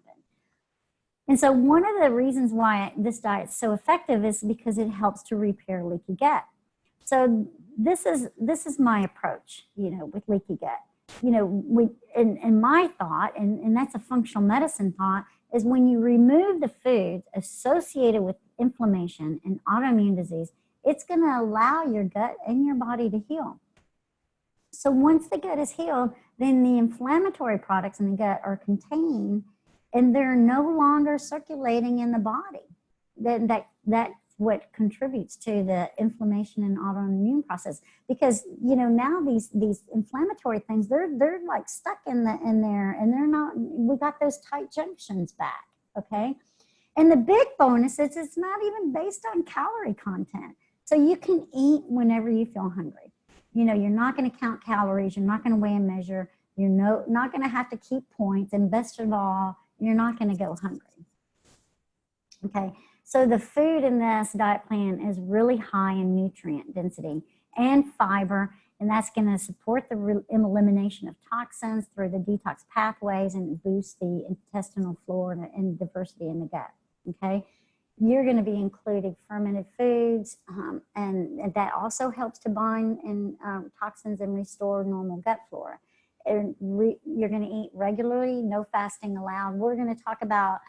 And so one of the reasons why this diet is so effective is because it helps to repair leaky gut. So this is my approach, you know, with leaky gut. You know, in my thought, and that's a functional medicine thought, is when you remove the foods associated with inflammation and autoimmune disease, it's going to allow your gut and your body to heal. So once the gut is healed, then the inflammatory products in the gut are contained and they're no longer circulating in the body. That's what contributes to the inflammation and autoimmune process. Because, you know, now these inflammatory things, they're like stuck in there, and they're not, we got those tight junctions back, okay? And the big bonus is it's not even based on calorie content. So you can eat whenever you feel hungry. You know, you're not going to count calories, you're not going to weigh and measure, you're not going to have to keep points, and best of all, you're not going to go hungry, okay? So the food in this diet plan is really high in nutrient density and fiber, and that's going to support the elimination of toxins through the detox pathways and boost the intestinal flora and diversity in the gut, okay? You're going to be including fermented foods, and that also helps to bind toxins and restore normal gut flora. And you're going to eat regularly, no fasting allowed. We're going to talk about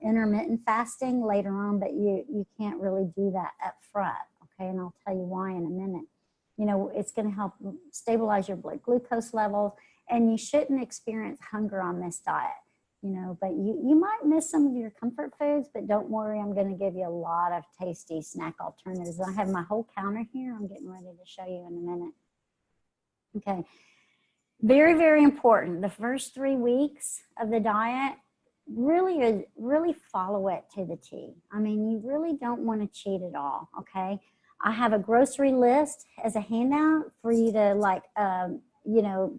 intermittent fasting later on, but you can't really do that up front, okay? And I'll tell you why in a minute. You know, it's going to help stabilize your blood glucose levels, and you shouldn't experience hunger on this diet, you know, but you might miss some of your comfort foods, but don't worry, I'm going to give you a lot of tasty snack alternatives. I have my whole counter here. I'm getting ready to show you in a minute. Okay, very, very important. The first 3 weeks of the diet, really follow it to the T. I mean, you really don't want to cheat at all, okay? I have a grocery list as a handout for you to, like, you know,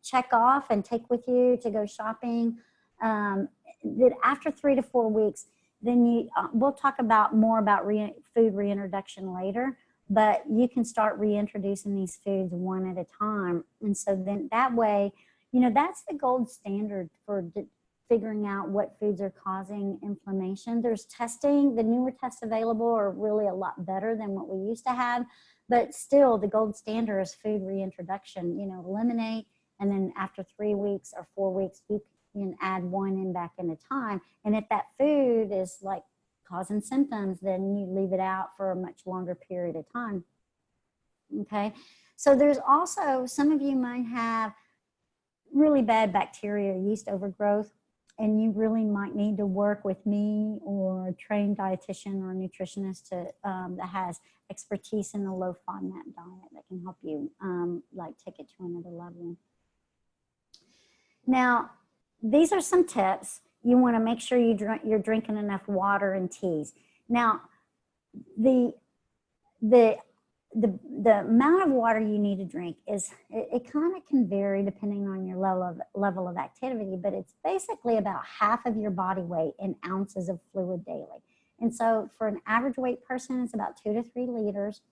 check off and take with you to go shopping. That after 3 to 4 weeks, then we'll talk more about food reintroduction later, but you can start reintroducing these foods one at a time. And so then that way, you know, that's the gold standard for figuring out what foods are causing inflammation. There's testing, the newer tests available are really a lot better than what we used to have, but still the gold standard is food reintroduction. You know, eliminate, and then after 3 weeks or 4 weeks, you can add one in back in a time. And if that food is like causing symptoms, then you leave it out for a much longer period of time. Okay, so there's also, some of you might have really bad bacteria, yeast overgrowth, and you really might need to work with me or a trained dietitian or nutritionist to, that has expertise in the low FODMAP diet that can help you like take it to another level. Now, these are some tips. You want to make sure you're drinking enough water and teas. Now, the amount of water you need to drink is, it kind of can vary depending on your level of activity, but it's basically about half of your body weight in ounces of fluid daily. And so for an average weight person, it's about 2 to 3 liters.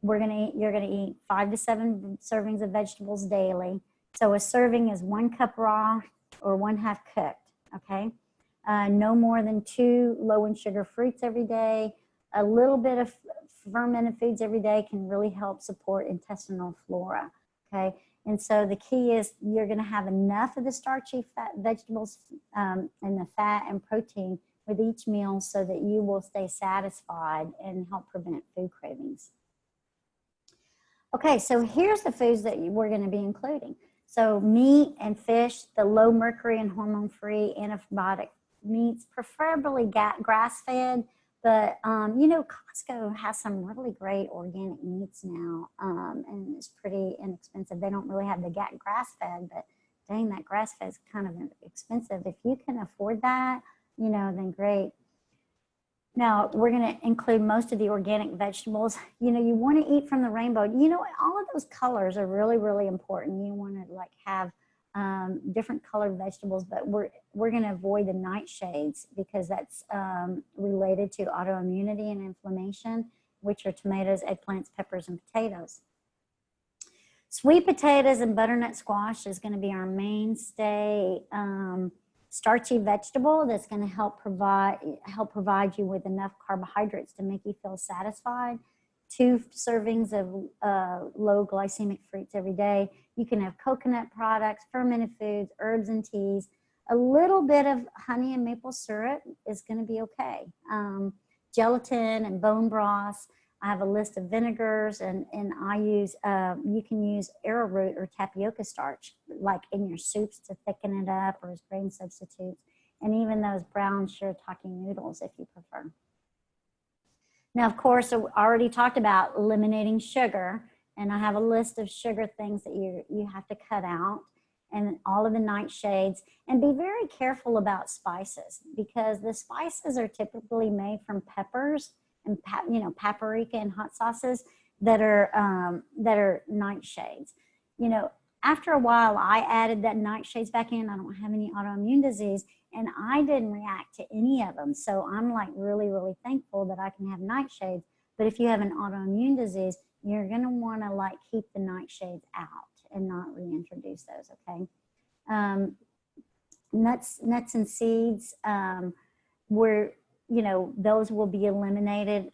You're gonna eat 5 to 7 servings of vegetables daily. So a serving is 1 cup raw or 1/2 cooked, okay? No more than 2 low in sugar fruits every day. A little bit of fermented foods every day can really help support intestinal flora, okay? And so the key is you're gonna have enough of the starchy fat vegetables and the fat and protein with each meal so that you will stay satisfied and help prevent food cravings. Okay, so here's the foods that we're gonna be including. So meat and fish, the low mercury and hormone-free antibiotic meats, preferably grass-fed, but you know, Costco has some really great organic meats now, and it's pretty inexpensive. They don't really have the grass-fed, but dang, that grass-fed is kind of expensive. If you can afford that, you know, then great. Now, we're going to include most of the organic vegetables. You know, you want to eat from the rainbow. You know, all of those colors are really, really important. You want to like have different colored vegetables, but we're going to avoid the nightshades because that's related to autoimmunity and inflammation, which are tomatoes, eggplants, peppers, and potatoes. Sweet potatoes and butternut squash is going to be our mainstay starchy vegetable that's going to help provide you with enough carbohydrates to make you feel satisfied. 2 servings of low glycemic fruits every day. You can have coconut products, fermented foods, herbs and teas. A little bit of honey and maple syrup is going to be okay. Gelatin and bone broths. I have a list of vinegars, and I use, you can use arrowroot or tapioca starch, like in your soups to thicken it up, or as grain substitutes, and even those brown shirataki noodles if you prefer. Now, of course, I already talked about eliminating sugar, and I have a list of sugar things that you have to cut out, and all of the nightshades, and be very careful about spices, because the spices are typically made from peppers and you know, paprika and hot sauces that are nightshades. You know, after a while, I added that nightshades back in. I don't have any autoimmune disease, and I didn't react to any of them. So I'm like really, really thankful that I can have nightshades. But if you have an autoimmune disease, you're gonna wanna like keep the nightshades out and not reintroduce those, okay? Nuts and seeds, you know, those will be eliminated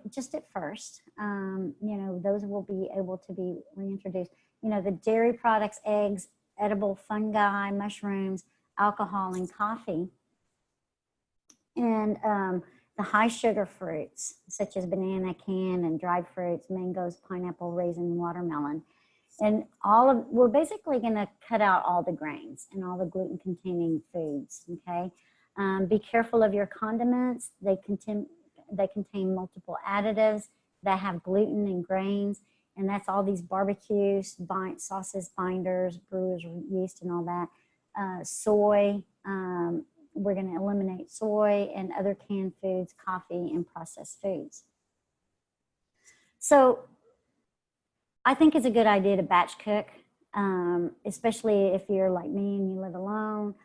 just at first. You know, those will be able to be reintroduced. You know, the dairy products, eggs, edible fungi, mushrooms, alcohol, and coffee. And the high sugar fruits, such as banana, can, and dried fruits, mangoes, pineapple, raisin, watermelon. And we're basically gonna cut out all the grains and all the gluten-containing foods, okay? Be careful of your condiments. They contain multiple additives that have gluten and grains, and that's all these barbecues, sauces, binders, brewers yeast, and all that. Soy, we're going to eliminate soy and other canned foods, coffee, and processed foods. So I think it's a good idea to batch cook, especially if you're like me and you live alone.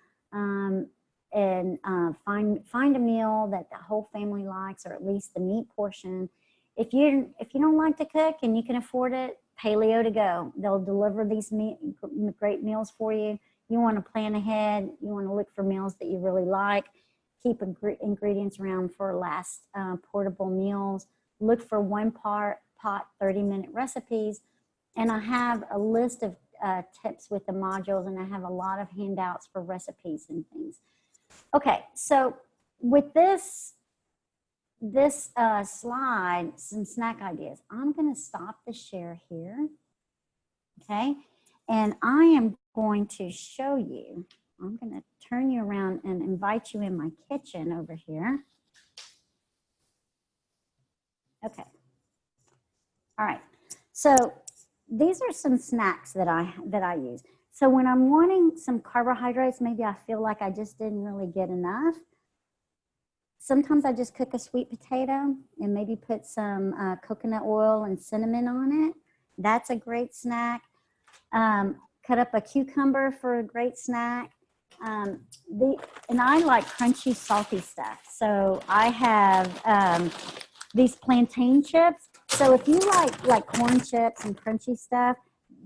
And find a meal that the whole family likes, or at least the meat portion. If you don't like to cook and you can afford it, Paleo to go. They'll deliver these great meals for you. You want to plan ahead. You want to look for meals that you really like. Keep ingredients around for last portable meals. Look for pot 30-minute recipes. And I have a list of tips with the modules, and I have a lot of handouts for recipes and things. Okay, so with this slide, some snack ideas. I'm going to stop the share here, okay? And I am going to show you, I'm going to turn you around and invite you in my kitchen over here. Okay. All right. So these are some snacks that I use. So when I'm wanting some carbohydrates, maybe I feel like I just didn't really get enough. Sometimes I just cook a sweet potato and maybe put some coconut oil and cinnamon on it. That's a great snack. Cut up a cucumber for a great snack. And I like crunchy, salty stuff. So I have these plantain chips. So if you like corn chips and crunchy stuff,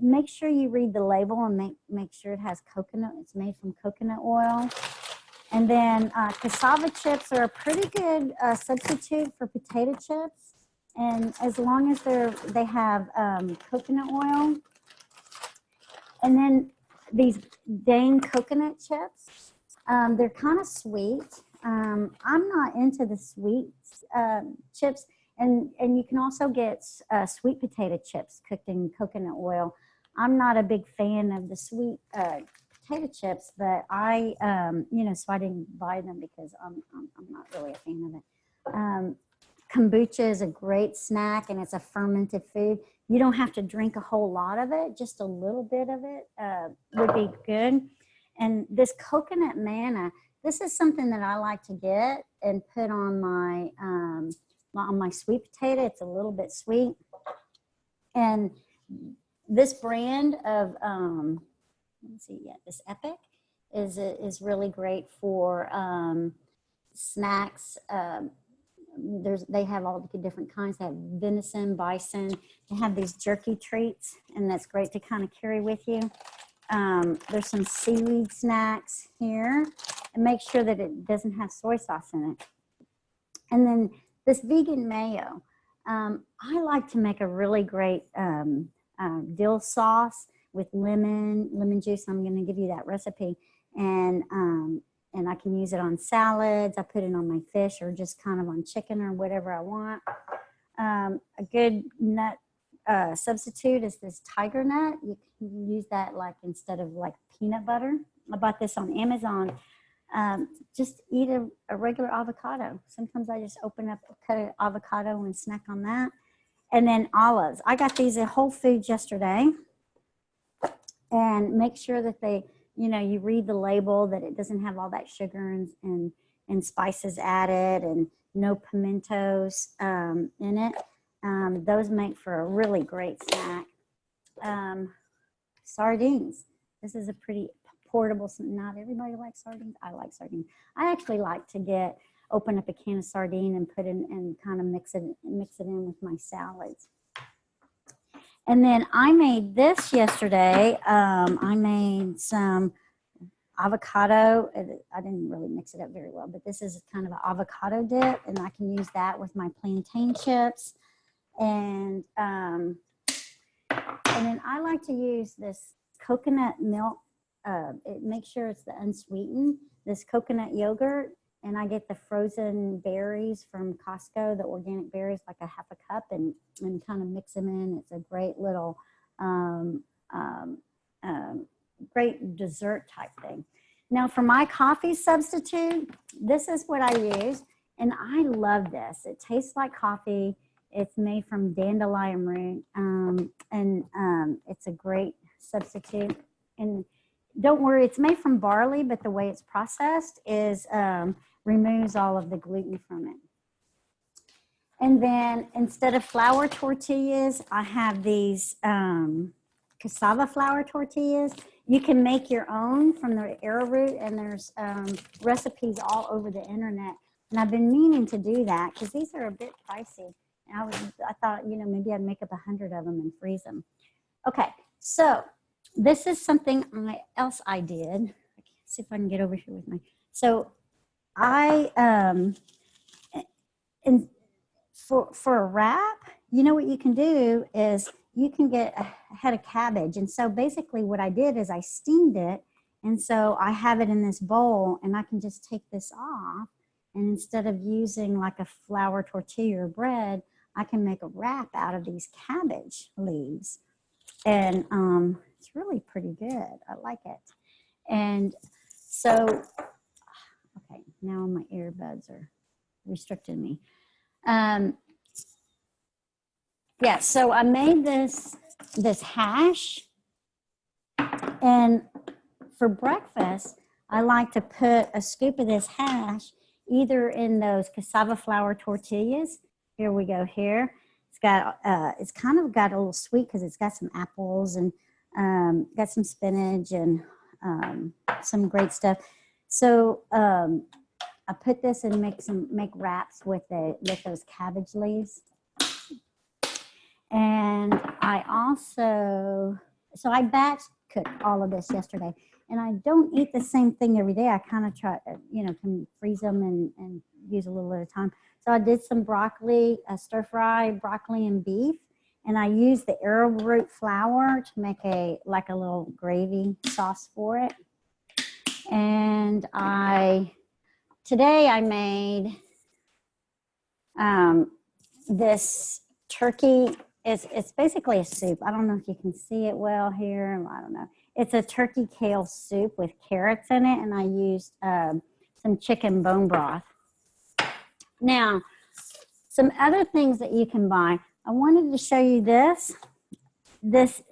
make sure you read the label and make sure it has coconut. It's made from coconut oil. And then cassava chips are a pretty good substitute for potato chips. And as long as they have coconut oil. And then these Dane coconut chips, they're kind of sweet. I'm not into the sweet chips. And you can also get sweet potato chips cooked in coconut oil. I'm not a big fan of the sweet potato chips, but I, so I didn't buy them because I'm not really a fan of it. Kombucha is a great snack and it's a fermented food. You don't have to drink a whole lot of it. Just a little bit of it would be good. And this coconut manna, this is something that I like to get and put on my sweet potato. It's a little bit sweet. And this brand of, let's see, this Epic is really great for snacks. They have all the different kinds. They have venison, bison. They have these jerky treats, and that's great to kind of carry with you. There's some seaweed snacks here, and make sure that it doesn't have soy sauce in it. And then this vegan mayo. I like to make a really great dill sauce with lemon juice. I'm going to give you that recipe. And I can use it on salads. I put it on my fish or just kind of on chicken or whatever I want. A good nut substitute is this tiger nut. You can use that like instead of like peanut butter. I bought this on Amazon. Just eat a regular avocado. Sometimes I just cut an avocado and snack on that. And then olives. I got these at Whole Foods yesterday. And make sure that you read the label, that it doesn't have all that sugar and spices added and no pimentos in it. Those make for a really great snack. Sardines. This is a pretty portable, not everybody likes sardines. I like sardines. I actually like to open up a can of sardine and put in and kind of mix it in with my salads. And then I made this yesterday. I made some avocado. I didn't really mix it up very well, but this is kind of an avocado dip, and I can use that with my plantain chips. And then I like to use this coconut milk. Make sure it's the unsweetened. This coconut yogurt. And I get the frozen berries from Costco, the organic berries, like a half a cup, and kind of mix them in. It's a great little, great dessert type thing. Now for my coffee substitute, this is what I use. And I love this. It tastes like coffee. It's made from dandelion root. It's a great substitute. And don't worry, it's made from barley, but the way it's processed is removes all of the gluten from it. And then instead of flour tortillas, I have these cassava flour tortillas. You can make your own from the arrowroot, and there's recipes all over the internet. And I've been meaning to do that because these are a bit pricey. And I thought, maybe I'd make up 100 of them and freeze them. Okay, so this is something else I did. Let's see if I can get over here with my. So I and for a wrap, what you can do is you can get a head of cabbage. And so basically what I did is I steamed it. And so I have it in this bowl, and I can just take this off And instead of using like a flour tortilla or bread, I can make a wrap out of these cabbage leaves. And it's really pretty good. I like it. And so, okay, now my earbuds are restricting me. Yeah, so I made this hash, and for breakfast, I like to put a scoop of this hash either in those cassava flour tortillas. Here we go here. It's got, it's kind of got a little sweet because it's got some apples and got some spinach and some great stuff. So I put this and make wraps with those cabbage leaves. And I also, so I batch cooked all of this yesterday. And I don't eat the same thing every day. I kind of try, can freeze them and use a little at a time. So I did some broccoli, stir fry broccoli and beef. And I used the arrowroot flour to make a little gravy sauce for it. And today I made this turkey. It's basically a soup. I don't know if you can see it well here. I don't know. It's a turkey kale soup with carrots in it, and I used some chicken bone broth. Now, some other things that you can buy. I wanted to show you this. This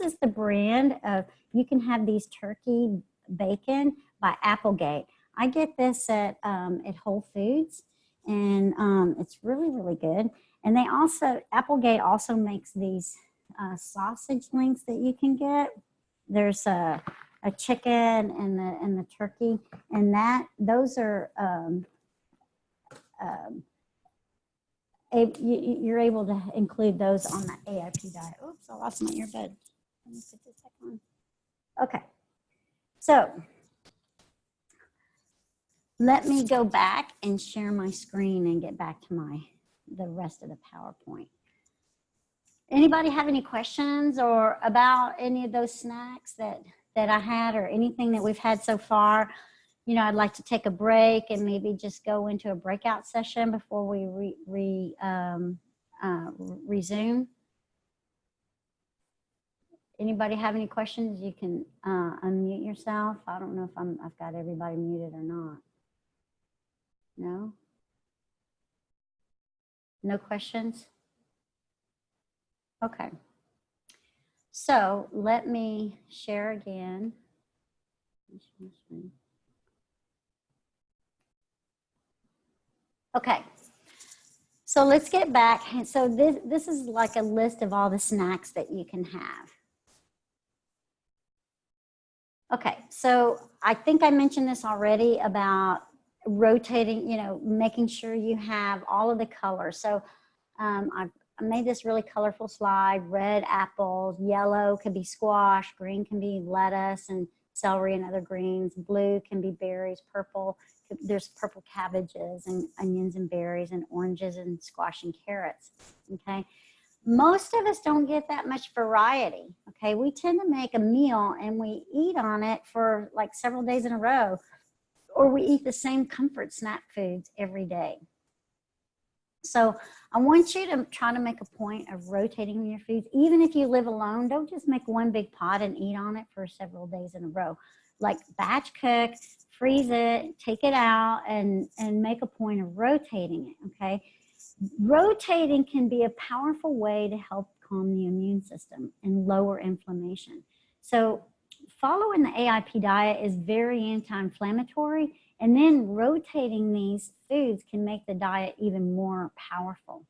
is the brand of, you can have these turkey bacon by Applegate. I get this at Whole Foods, and it's really, really good. And they also, Applegate also makes these sausage links that you can get. There's a chicken and the turkey, and those are you're able to include those on the AIP diet. Oops, I lost my earbud. Let me put this back on. Okay, so let me go back and share my screen and get back to the rest of the PowerPoint. Anybody have any questions or about any of those snacks that I had, or anything that we've had so far? I'd like to take a break and maybe just go into a breakout session before we resume. Anybody have any questions? You can unmute yourself. I don't know if I've got everybody muted or not. No? No questions? Okay. So let me share again. Okay. So let's get back. So this is like a list of all the snacks that you can have. Okay. So I think I mentioned this already about rotating, making sure you have all of the colors. So I made this really colorful slide. Red apples, yellow could be squash, green can be lettuce and celery and other greens, blue can be berries, purple, there's purple cabbages and onions and berries, and oranges and squash and carrots, okay? Most of us don't get that much variety, okay? We tend to make a meal and we eat on it for like several days in a row, or we eat the same comfort snack foods every day. So I want you to try to make a point of rotating your foods. Even if you live alone, don't just make one big pot and eat on it for several days in a row. Like batch cook, freeze it, take it out, and make a point of rotating it, okay? Rotating can be a powerful way to help calm the immune system and lower inflammation. So following the AIP diet is very anti-inflammatory, and then rotating these foods can make the diet even more powerful.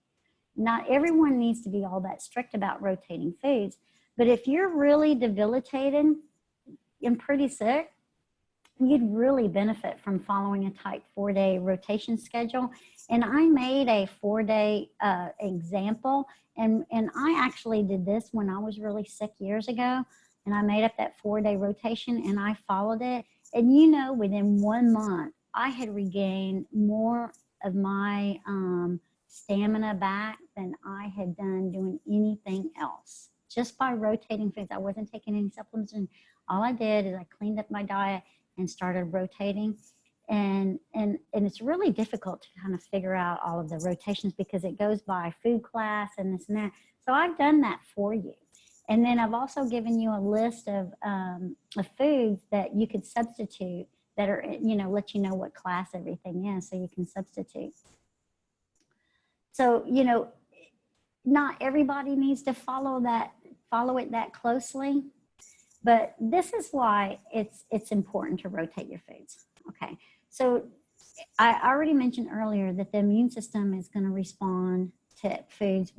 Not everyone needs to be all that strict about rotating foods, but if you're really debilitated and pretty sick, you'd really benefit from following a tight 4-day rotation schedule. And I made a 4-day example, and I actually did this when I was really sick years ago, and I made up that 4-day rotation and I followed it. And within 1 month, I had regained more of my stamina back than I had done doing anything else. Just by rotating foods. I wasn't taking any supplements, and all I did is I cleaned up my diet and started rotating. and it's really difficult to kind of figure out all of the rotations because it goes by food class and this and that. So I've done that for you. And then I've also given you a list of foods that you could substitute that are, let you know what class everything is so you can substitute. So, not everybody needs to follow it that closely, but this is why it's important to rotate your foods. Okay, so I already mentioned earlier that the immune system is going to respond to foods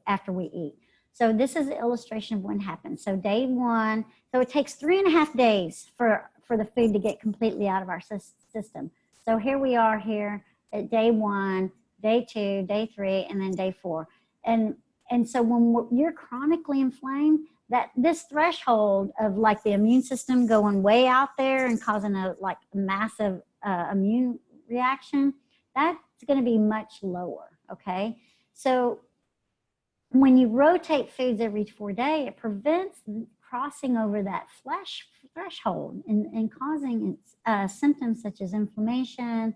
after we eat. So this is an illustration of what happens. So day one, so it takes 3.5 days for the food to get completely out of our system. So here we are here at day one, day two, day three, and then day four. And so when you're chronically inflamed, that this threshold of like the immune system going way out there and causing a massive immune reaction, that's going to be much lower. Okay. So when you rotate foods every 4 days, it prevents crossing over that threshold and causing symptoms such as inflammation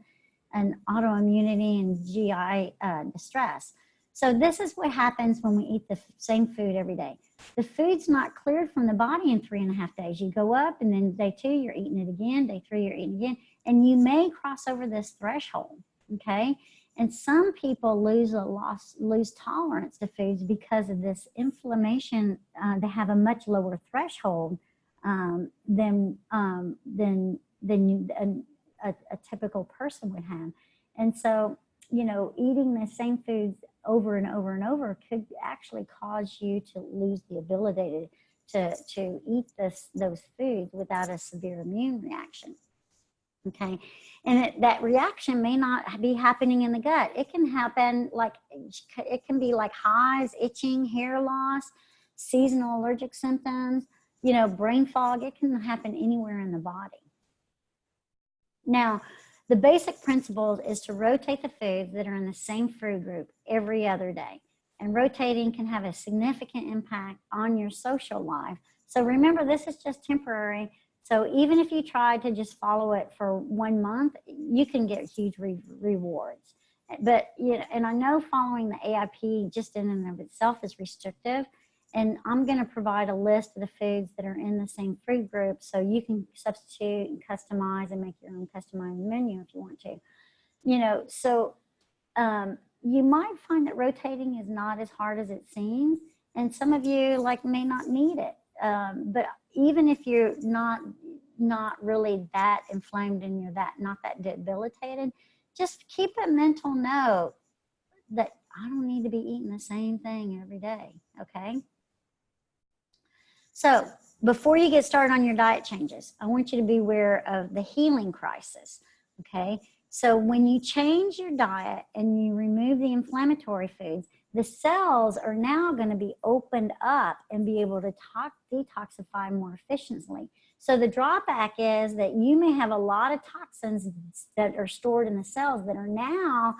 and autoimmunity and GI distress. So this is what happens when we eat the same food every day. The food's not cleared from the body in 3.5 days. You go up and then day two, you're eating it again. Day three, you're eating again. And you may cross over this threshold, okay? And some people lose tolerance to foods because of this inflammation. They have a much lower threshold than a typical person would have. And so, eating the same foods over and over and over could actually cause you to lose the ability to eat those foods without a severe immune reaction. Okay, and that reaction may not be happening in the gut. It can happen it can be like hives, itching, hair loss, seasonal allergic symptoms, brain fog. It can happen anywhere in the body. Now, the basic principle is to rotate the foods that are in the same food group every other day. And rotating can have a significant impact on your social life. So remember, this is just temporary. So even if you try to just follow it for 1 month, you can get huge rewards. But, and I know following the AIP just in and of itself is restrictive. And I'm going to provide a list of the foods that are in the same food group so you can substitute and customize and make your own customized menu if you want to. So you might find that rotating is not as hard as it seems. And some of you may not need it. But even if you're not really that inflamed and you're not that debilitated, just keep a mental note that I don't need to be eating the same thing every day. Okay. So before you get started on your diet changes, I want you to be aware of the healing crisis. Okay. So when you change your diet and you remove the inflammatory foods, the cells are now going to be opened up and be able to detoxify more efficiently. So the drawback is that you may have a lot of toxins that are stored in the cells that are now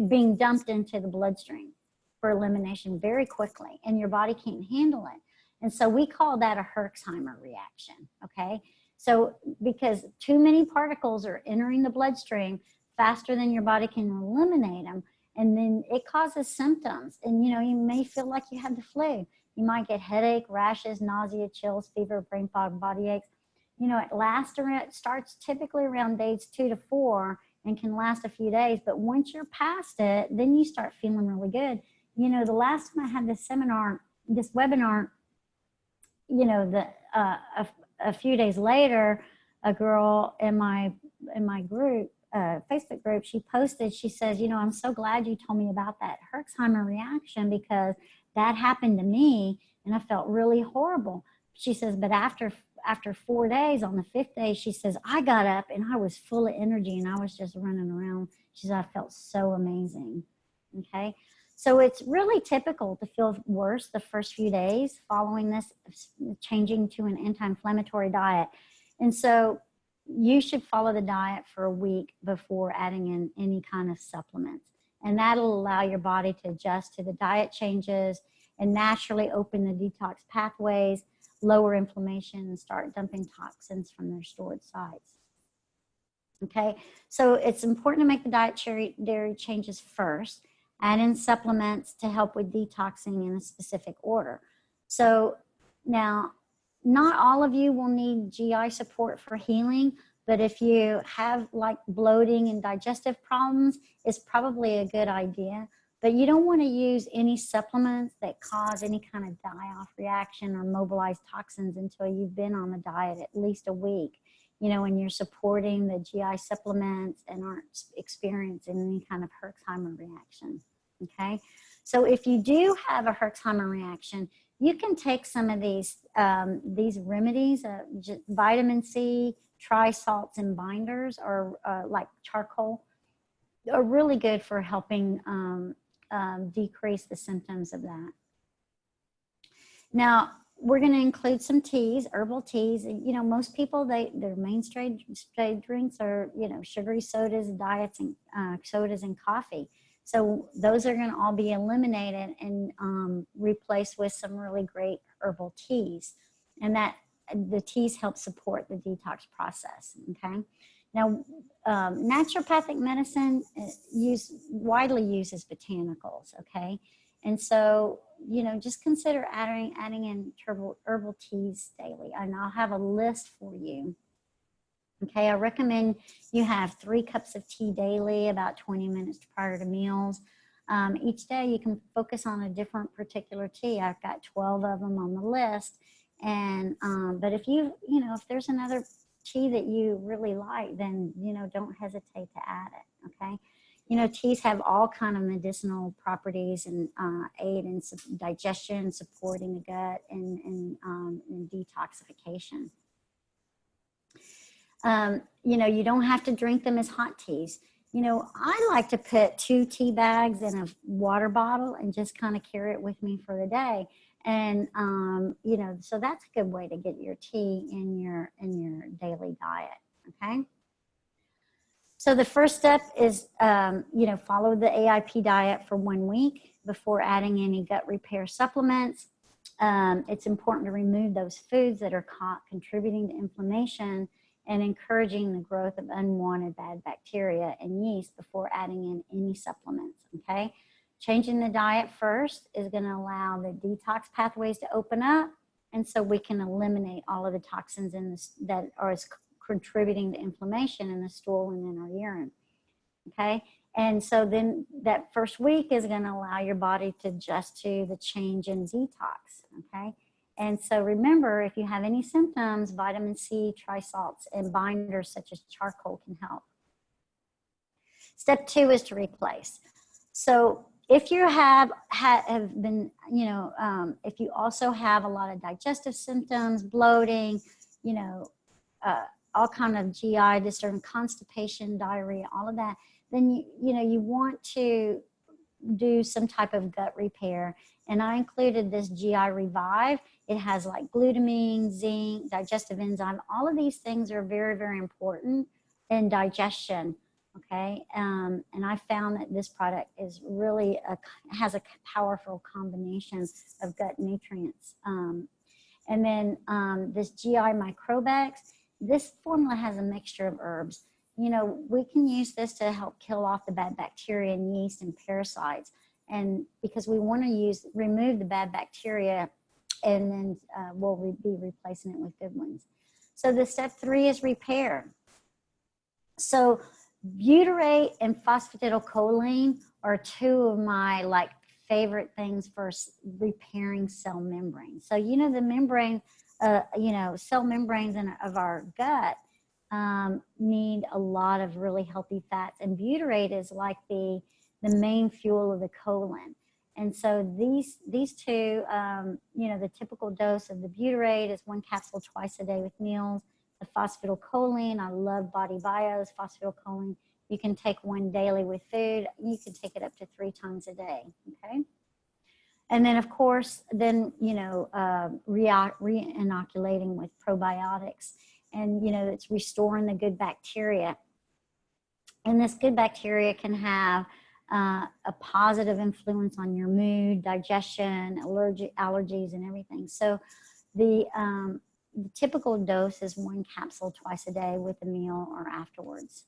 being dumped into the bloodstream for elimination very quickly, and your body can't handle it. And so we call that a Herxheimer reaction, okay? So because too many particles are entering the bloodstream faster than your body can eliminate them, and then it causes symptoms. And, you may feel like you have the flu. You might get headache, rashes, nausea, chills, fever, brain fog, body aches. It starts typically around days 2 to 4 and can last a few days. But once you're past it, then you start feeling really good. The last time I had this webinar, a few days later, a girl in my group, Facebook group, she posted, she says, I'm so glad you told me about that Herxheimer reaction because that happened to me and I felt really horrible. She says, but after 4 days, on the 5th day, she says, I got up and I was full of energy and I was just running around. She said, I felt so amazing. Okay. So it's really typical to feel worse the first few days following this, changing to an anti-inflammatory diet. And so you should follow the diet for a week before adding in any kind of supplements. And that'll allow your body to adjust to the diet changes and naturally open the detox pathways, lower inflammation, and start dumping toxins from their stored sites. Okay, so it's important to make the dairy changes first, add in supplements to help with detoxing in a specific order. So now, not all of you will need GI support for healing, but if you have like bloating and digestive problems, it's probably a good idea. But you don't want to use any supplements that cause any kind of die-off reaction or mobilize toxins until you've been on the diet at least a week, you know, when you're supporting the GI supplements and aren't experiencing any kind of Herxheimer reaction. Okay, so if you do have a Herxheimer reaction, you can take some of these remedies, vitamin C, trisalts, and binders, or like charcoal, are really good for helping decrease the symptoms of that. Now, we're going to include some teas, herbal teas. You know, most people, their mainstay drinks are, you know, sugary sodas, diets, and sodas and coffee. So those are going to all be eliminated and replaced with some really great herbal teas. And that the teas help support the detox process, okay? Now, naturopathic medicine widely uses botanicals, okay? And so, you know, just consider adding in herbal teas daily. And I'll have a list for you. Okay, I recommend you have 3 cups of tea daily, about 20 minutes prior to meals. Each day you can focus on a different particular tea. I've got 12 of them on the list. And, but if if there's another tea that you really like, then, you know, don't hesitate to add it, okay? You know, teas have all kind of medicinal properties and aid in digestion, supporting the gut, and detoxification. You know, you don't have to drink them as hot teas. You know, I like to put 2 tea bags in a water bottle and just kind of carry it with me for the day. And, you know, so that's a good way to get your tea in your daily diet, okay? So the first step is, you know, follow the AIP diet for 1 week before adding any gut repair supplements. It's important to remove those foods that are contributing to inflammation and encouraging the growth of unwanted bad bacteria and yeast before adding in any supplements, okay? Changing the diet first is going to allow the detox pathways to open up, and so we can eliminate all of the toxins that are contributing to inflammation in the stool and in our urine, okay? And so then that first week is going to allow your body to adjust to the change in detox, okay? And so remember, if you have any symptoms, vitamin C, trisalts, and binders such as charcoal can help. Step 2 is to replace. So if you have been, you know, if you also have a lot of digestive symptoms, bloating, you know, all kind of GI disturbance, constipation, diarrhea, all of that, then you know, you want to do some type of gut repair. And I included this GI Revive. It has like glutamine, zinc, digestive enzyme. All of these things are very, very important in digestion, okay? And I found that this product is really has a powerful combination of gut nutrients. And then this GI Microbex, this formula has a mixture of herbs. You know, we can use this to help kill off the bad bacteria and yeast and parasites. And because we want to remove the bad bacteria, and then we'll be replacing it with good ones. So the step 3 is repair. So butyrate and phosphatidylcholine are 2 of my like favorite things for repairing cell membranes. So, you know, the membrane, you know, cell membranes of our gut need a lot of really healthy fats, and butyrate is like the main fuel of the colon. And so these 2, you know, the typical dose of the butyrate is 1 capsule twice a day with meals. The phosphatidylcholine, I love Body Bio's phosphatidylcholine. You can take 1 daily with food. You can take it up to 3 times a day, okay? And then, of course, then, you know, re-inoculating with probiotics. And, you know, it's restoring the good bacteria. And this good bacteria can have a positive influence on your mood, digestion, allergies, and everything. So the typical dose is 1 capsule twice a day with a meal or afterwards.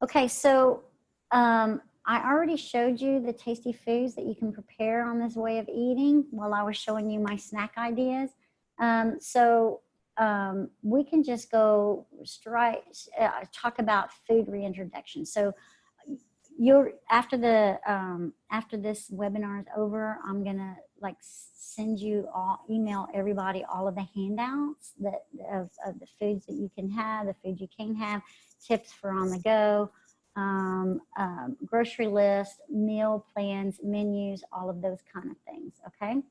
Okay, so I already showed you the tasty foods that you can prepare on this way of eating while I was showing you my snack ideas. We can just go straight, talk about food reintroduction. So you're after this webinar is over, I'm gonna like send you all, email everybody all of the handouts that of the foods that you can have, the food you can have, tips for on the go, grocery list, meal plans, menus, all of those kind of things. Okay.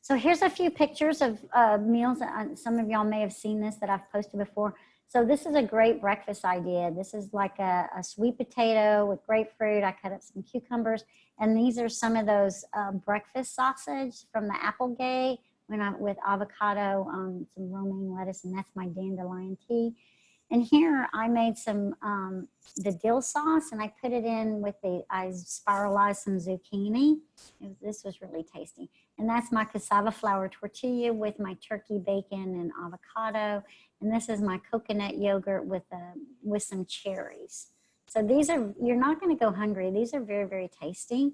So here's a few pictures of meals. Some of y'all may have seen this that I've posted before. So this is a great breakfast idea. This is like a sweet potato with grapefruit. I cut up some cucumbers. And these are some of those breakfast sausage from the Applegate with avocado, some romaine lettuce, and that's my dandelion tea. And here I made some, the dill sauce, and I put it in with I spiralized some zucchini. This was really tasty. And that's my cassava flour tortilla with my turkey bacon and avocado. And this is my coconut yogurt with some cherries. So these are, you're not going to go hungry. These are very, very tasty.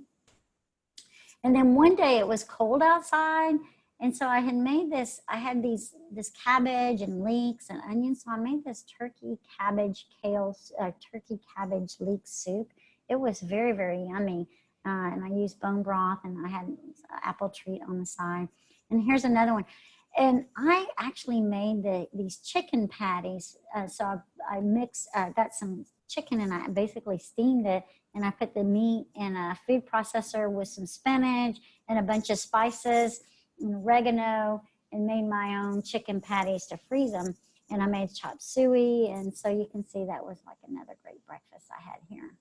And then one day it was cold outside. And so I had made this, I had this cabbage and leeks and onions. So I made this turkey cabbage leek soup. It was very, very yummy. And I used bone broth, and I had apple treat on the side. And here's another one. And I actually made these chicken patties. So I got some chicken, and I basically steamed it. And I put the meat in a food processor with some spinach and a bunch of spices and oregano, and made my own chicken patties to freeze them. And I made chop suey. And so you can see that was like another great breakfast I had here.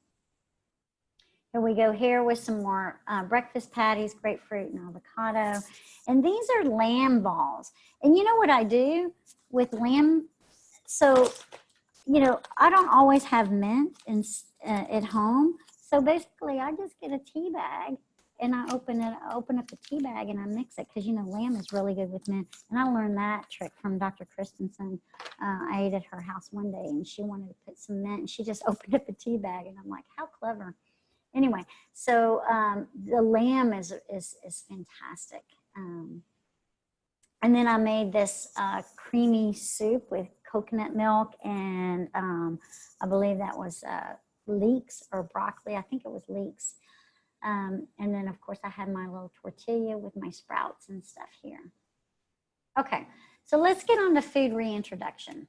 Here we go here with some more breakfast patties, grapefruit and avocado. And these are lamb balls. And you know what I do with lamb? So, you know, I don't always have mint at home. So basically I just get a tea bag and I open up the tea bag and I mix it, because, you know, lamb is really good with mint. And I learned that trick from Dr. Christensen. I ate at her house one day and she wanted to put some mint, and she just opened up a tea bag, and I'm like, how clever. Anyway, so the lamb is fantastic. And then I made this creamy soup with coconut milk and I believe that was leeks or broccoli. I think it was leeks. And then, of course, I had my little tortilla with my sprouts and stuff here. Okay, so let's get on to food reintroduction.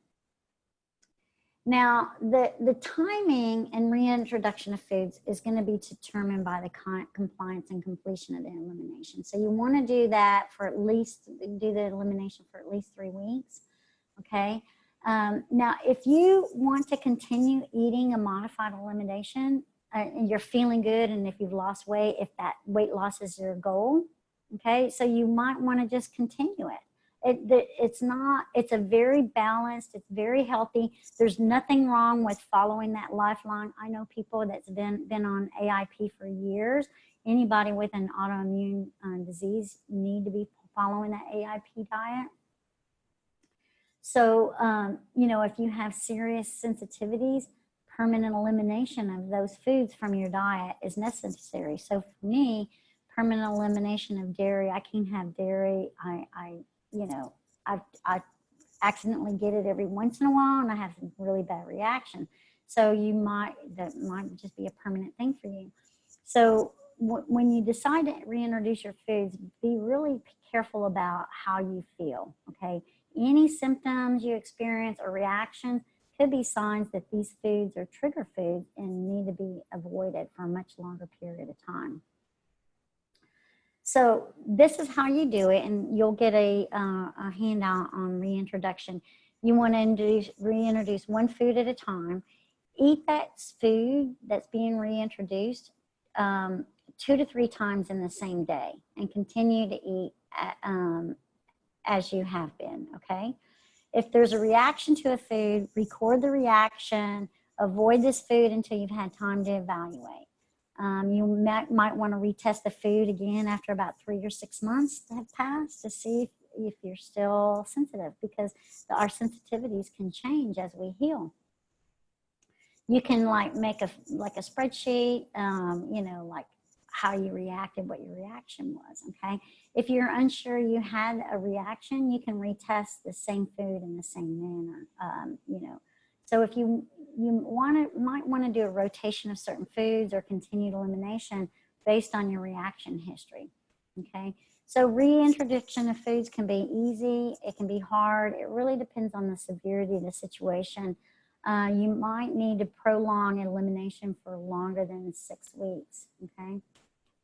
Now, the timing and reintroduction of foods is going to be determined by the compliance and completion of the elimination. So you want to do that for at least, do the elimination for at least 3 weeks, okay? Now, if you want to continue eating a modified elimination, and you're feeling good, and if you've lost weight, if that weight loss is your goal, okay, so you might want to just continue it. It's a very balanced, it's very healthy. There's nothing wrong with following that lifelong. I know people that's been on AIP for years. Anybody with an autoimmune disease need to be following that AIP diet. So, you know, if you have serious sensitivities, permanent elimination of those foods from your diet is necessary. So for me, permanent elimination of dairy, I can't have dairy. You know, I accidentally get it every once in a while, and I have some really bad reaction. So that might just be a permanent thing for you. So when you decide to reintroduce your foods, be really careful about how you feel, okay? Any symptoms you experience or reactions could be signs that these foods are trigger foods and need to be avoided for a much longer period of time. So this is how you do it, and you'll get a handout on reintroduction. You want to reintroduce one food at a time. Eat that food that's being reintroduced 2 to 3 times in the same day, and continue to eat as you have been, okay? If there's a reaction to a food, record the reaction. Avoid this food until you've had time to evaluate. You might want to retest the food again after about 3 or 6 months have passed to see if you're still sensitive, because our sensitivities can change as we heal. You can like make a spreadsheet, you know, like how you reacted, what your reaction was. Okay. If you're unsure you had a reaction, you can retest the same food in the same manner. You know, so if might want to do a rotation of certain foods or continued elimination based on your reaction history. Okay. So reintroduction of foods can be easy. It can be hard. It really depends on the severity of the situation. You might need to prolong elimination for longer than 6 weeks. Okay.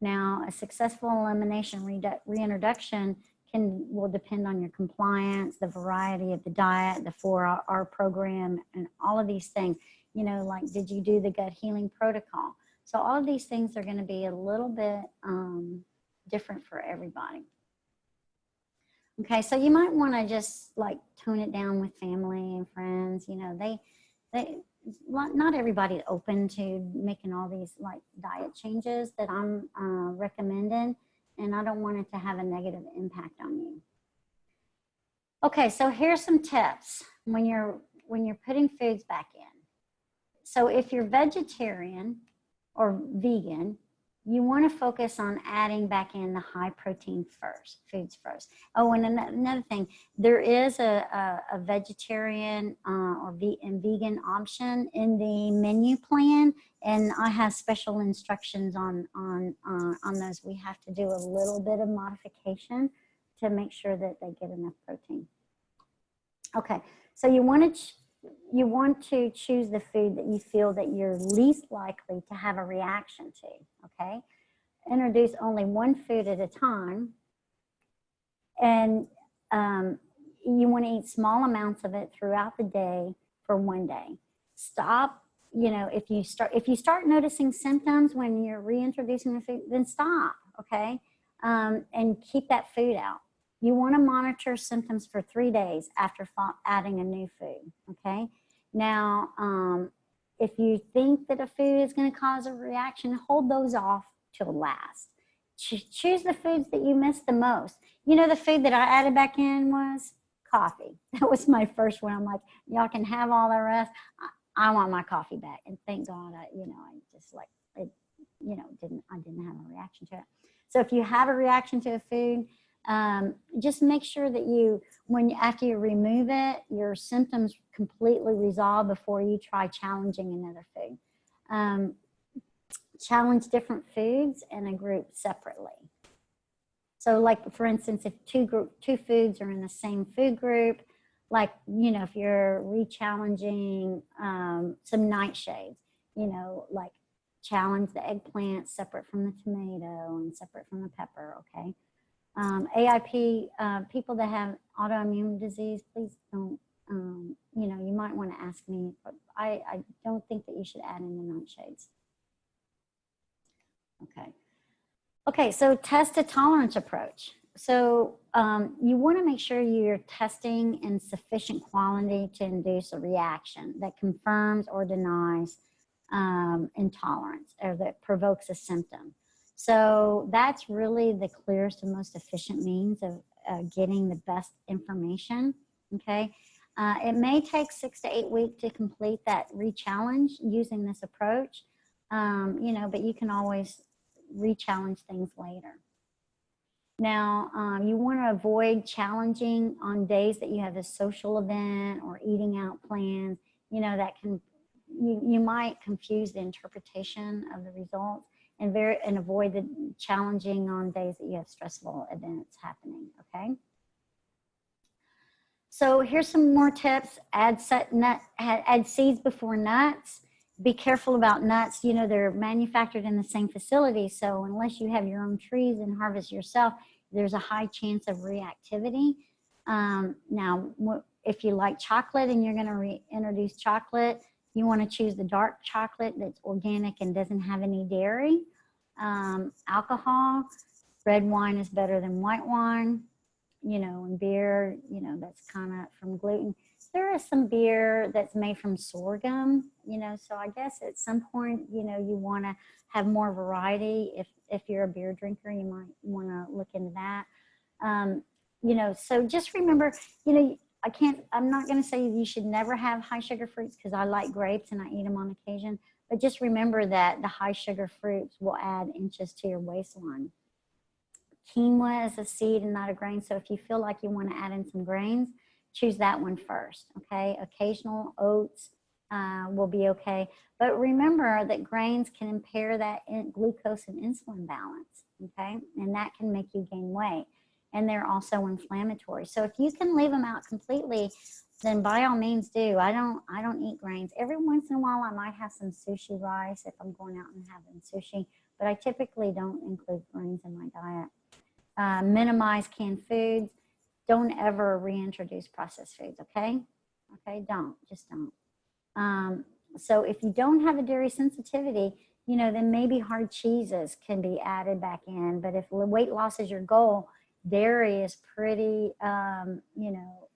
Now, a successful elimination reintroduction will depend on your compliance, the variety of the diet, the 4R program, and all of these things. You know, like, did you do the gut healing protocol? So all of these things are going to be a little bit different for everybody. Okay, so you might want to just like tone it down with family and friends. You know, not everybody's open to making all these like diet changes that I'm recommending, and I don't want it to have a negative impact on you. Okay, so here's some tips when you're putting foods back in. So if you're vegetarian or vegan, you want to focus on adding back in the high protein foods first. Oh, and another thing, there is a vegetarian or vegan option in the menu plan, and I have special instructions on those. We have to do a little bit of modification to make sure that they get enough protein. Okay, so you want to choose the food that you feel that you're least likely to have a reaction to, okay? Introduce only one food at a time, and you want to eat small amounts of it throughout the day for 1 day. Stop, you know, if you start noticing symptoms when you're reintroducing the food, then stop, okay? And keep that food out. You want to monitor symptoms for 3 days after adding a new food, okay? Now, if you think that a food is going to cause a reaction, hold those off till last. Choose the foods that you miss the most. You know, the food that I added back in was coffee. That was my first one. I'm like, y'all can have all the rest. I want my coffee back. And thank God, I just like, it, I didn't have a reaction to it. So if you have a reaction to a food, just make sure that after you remove it, your symptoms completely resolve before you try challenging another food. Challenge different foods in a group separately. So like, for instance, if two foods are in the same food group, like, you know, if you're re-challenging some nightshades, you know, like challenge the eggplant separate from the tomato and separate from the pepper, okay? AIP, people that have autoimmune disease, please don't, you know, you might want to ask me, but I don't think that you should add in the nightshades. Okay, so test a tolerance approach. So you want to make sure you're testing in sufficient quantity to induce a reaction that confirms or denies intolerance, or that provokes a symptom. So that's really the clearest and most efficient means of getting the best information, okay? It may take 6 to 8 weeks to complete that re-challenge using this approach, you know, but you can always re-challenge things later. Now, you want to avoid challenging on days that you have a social event or eating out plans. You know, that can, you might confuse the interpretation of the results, and avoid the challenging on days that you have stressful events happening, okay? So here's some more tips. Add seeds before nuts. Be careful about nuts. You know, they're manufactured in the same facility, so unless you have your own trees and harvest yourself, there's a high chance of reactivity. Now, if you like chocolate and you're going to reintroduce chocolate, you want to choose the dark chocolate that's organic and doesn't have any dairy. Alcohol, red wine is better than white wine. You know, and beer, you know, that's kind of from gluten. There is some beer that's made from sorghum, you know, so I guess at some point, you know, you want to have more variety. If you're a beer drinker, you might want to look into that. You know, so just remember, you know, I'm not going to say you should never have high sugar fruits, because I like grapes and I eat them on occasion. But just remember that the high sugar fruits will add inches to your waistline. Quinoa is a seed and not a grain. So if you feel like you want to add in some grains, choose that one first. Okay. Occasional oats will be okay. But remember that grains can impair that glucose and insulin balance. Okay. And that can make you gain weight. And they're also inflammatory. So if you can leave them out completely, then by all means do. I don't eat grains. Every once in a while I might have some sushi rice if I'm going out and having sushi, but I typically don't include grains in my diet. Minimize canned foods. Don't ever reintroduce processed foods, okay? Okay, just don't. So if you don't have a dairy sensitivity, you know, then maybe hard cheeses can be added back in. But if weight loss is your goal, dairy is pretty, you know,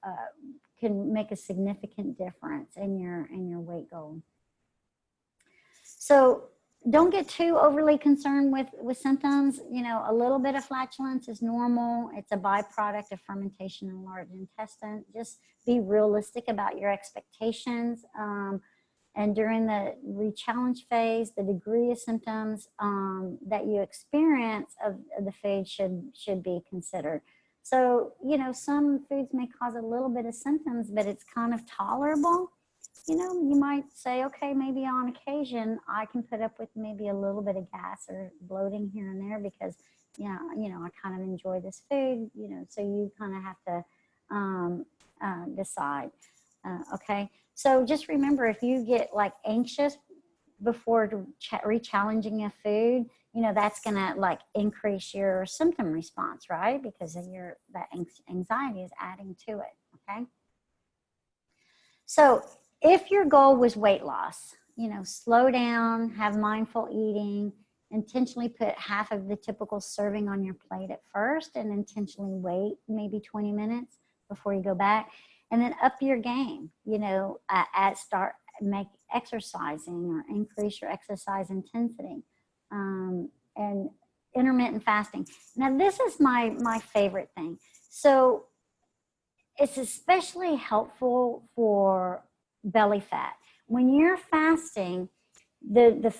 can make a significant difference in your weight goal. So don't get too overly concerned with symptoms. You know, a little bit of flatulence is normal. It's a byproduct of fermentation in the large intestine. Just be realistic about your expectations. And during the re-challenge phase, the degree of symptoms that you experience of the food should be considered. So, you know, some foods may cause a little bit of symptoms, but it's kind of tolerable. You know, you might say, okay, maybe on occasion I can put up with maybe a little bit of gas or bloating here and there because, yeah, you know, I kind of enjoy this food, you know, so you kind of have to decide, okay? So just remember, if you get like anxious before re-challenging a food, you know, that's going to like increase your symptom response, right? Because of that anxiety is adding to it, okay? So if your goal was weight loss, you know, slow down, have mindful eating, intentionally put half of the typical serving on your plate at first and intentionally wait maybe 20 minutes before you go back. And then up your game, you know, make exercising or increase your exercise intensity, and intermittent fasting. Now, this is my favorite thing. So it's especially helpful for belly fat. When you're fasting, the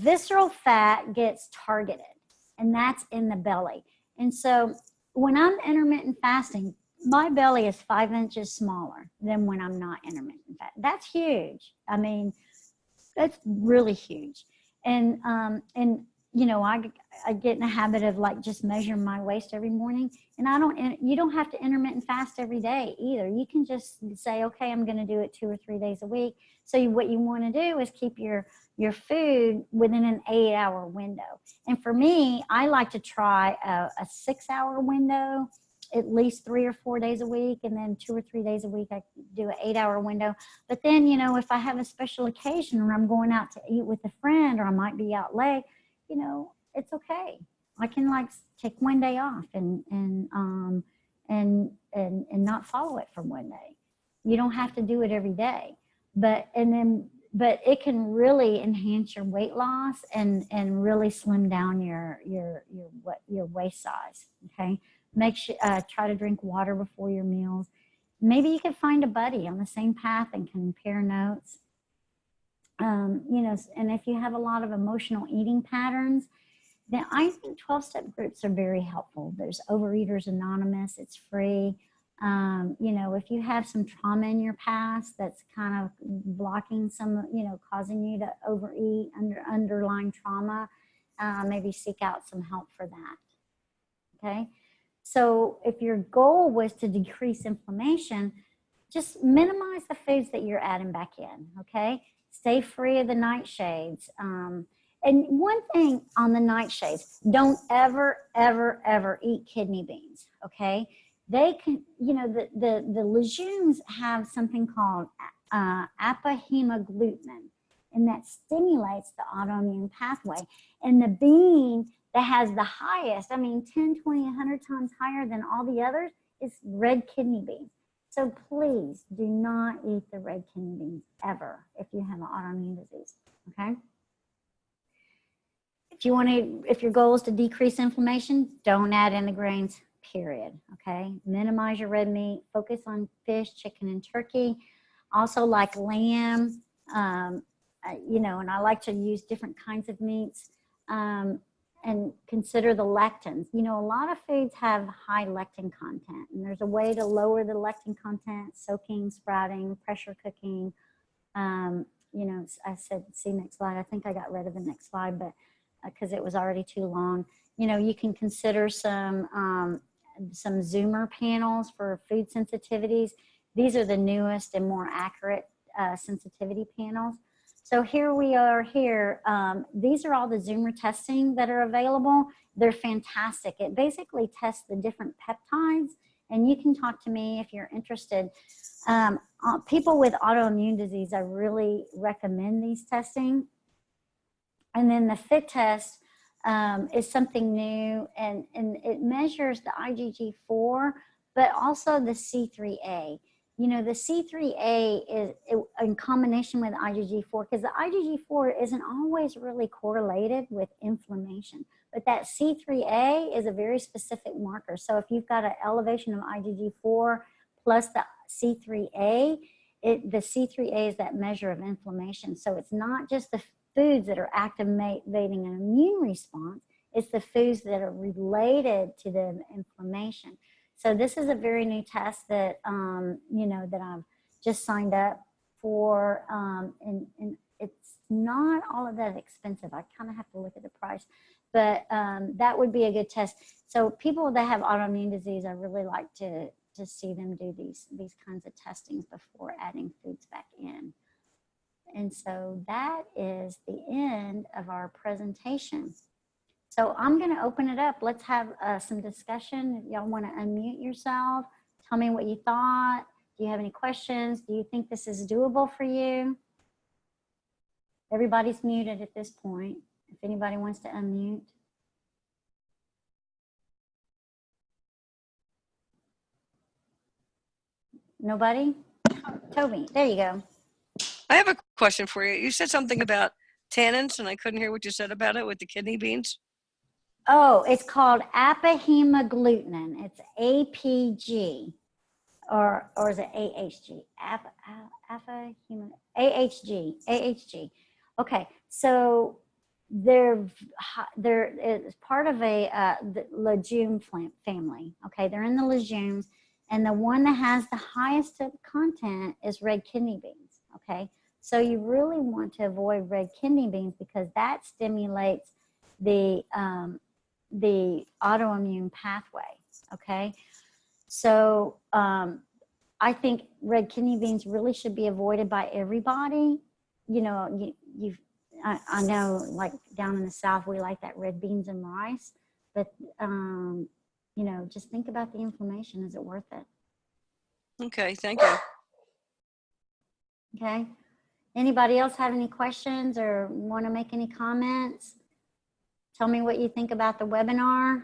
visceral fat gets targeted, and that's in the belly. And so when I'm intermittent fasting, my belly is 5 inches smaller than when I'm not intermittent fast. That's huge. I mean, that's really huge. And you know, I get in a habit of like just measuring my waist every morning, and you don't have to intermittent fast every day either. You can just say, okay, I'm going to do it 2 or 3 days a week. So what you want to do is keep your food within an 8-hour window. And for me, I like to try a 6-hour window, at least 3 or 4 days a week, and then 2 or 3 days a week I do an 8-hour window. But then, you know, if I have a special occasion or I'm going out to eat with a friend or I might be out late, you know, it's okay. I can like take one day off and not follow it for one day. You don't have to do it every day, but it can really enhance your weight loss and really slim down your waist size. Okay. Make sure, try to drink water before your meals. Maybe you could find a buddy on the same path and compare notes. You know, and if you have a lot of emotional eating patterns, then I think 12-step groups are very helpful. There's Overeaters Anonymous, it's free. You know, if you have some trauma in your past that's kind of blocking some, you know, causing you to overeat, underlying trauma, maybe seek out some help for that. Okay. So if your goal was to decrease inflammation, just minimize the foods that you're adding back in, okay? Stay free of the nightshades. And one thing on the nightshades, don't ever, ever, ever eat kidney beans, okay? They can, you know, the legumes have something called apahemagglutinin, and that stimulates the autoimmune pathway. And the bean that has the highest, I mean, 10, 20, 100 times higher than all the others is red kidney beans. So please do not eat the red kidney beans ever if you have an autoimmune disease, okay? If your goal is to decrease inflammation, don't add in the grains, period. Okay, minimize your red meat, focus on fish, chicken, and turkey. Also like lamb, you know, and I like to use different kinds of meats. And consider the lectins. You know, a lot of foods have high lectin content, and there's a way to lower the lectin content: soaking, sprouting, pressure cooking. You know, I said, see next slide. I think I got rid of the next slide, but because it was already too long. You know, you can consider some Zoomer panels for food sensitivities. These are the newest and more accurate sensitivity panels. So here we are here. These are all the Zoomer testing that are available. They're fantastic. It basically tests the different peptides, and you can talk to me if you're interested. People with autoimmune disease, I really recommend these testing. And then the FIT test is something new, and it measures the IgG4, but also the C3A. You know, the C3A is in combination with IgG4, because the IgG4 isn't always really correlated with inflammation, but that C3A is a very specific marker. So if you've got an elevation of IgG4 plus the C3A, the C3A is that measure of inflammation. So it's not just the foods that are activating an immune response, it's the foods that are related to the inflammation. So this is a very new test that, you know, that I've just signed up for, and it's not all of that expensive. I kind of have to look at the price, but that would be a good test. So people that have autoimmune disease, I really like to see them do these kinds of testings before adding foods back in. And so that is the end of our presentation. So I'm going to open it up. Let's have some discussion. If y'all want to unmute yourself, tell me what you thought. Do you have any questions? Do you think this is doable for you? Everybody's muted at this point. If anybody wants to unmute. Nobody? Toby, there you go. I have a question for you. You said something about tannins, and I couldn't hear what you said about it with the kidney beans. Oh, it's called apahemagglutinin. It's APG, or is it AHG? AHG. Okay, so they're it's part of the legume family. Okay, they're in the legumes, and the one that has the highest content is red kidney beans. Okay, so you really want to avoid red kidney beans because that stimulates the autoimmune pathway. Okay, so I think red kidney beans really should be avoided by everybody. You know, I know, like down in the South, we like that red beans and rice, but you know, just think about the inflammation. Is it worth it? Okay, thank you. Okay. Anybody else have any questions or want to make any comments? Tell me what you think about the webinar.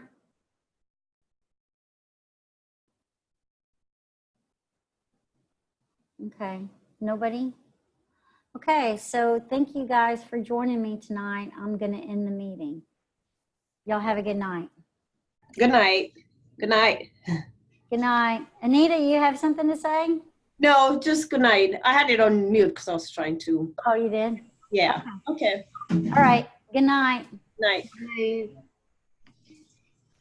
Okay, nobody? Okay, so thank you guys for joining me tonight. I'm going to end the meeting. Y'all have a good night. Good night. Good night. Good night. Anita, you have something to say? No, just good night. I had it on mute because I was trying to. Oh, you did? Yeah. Okay. All right. Good night. Night. Night.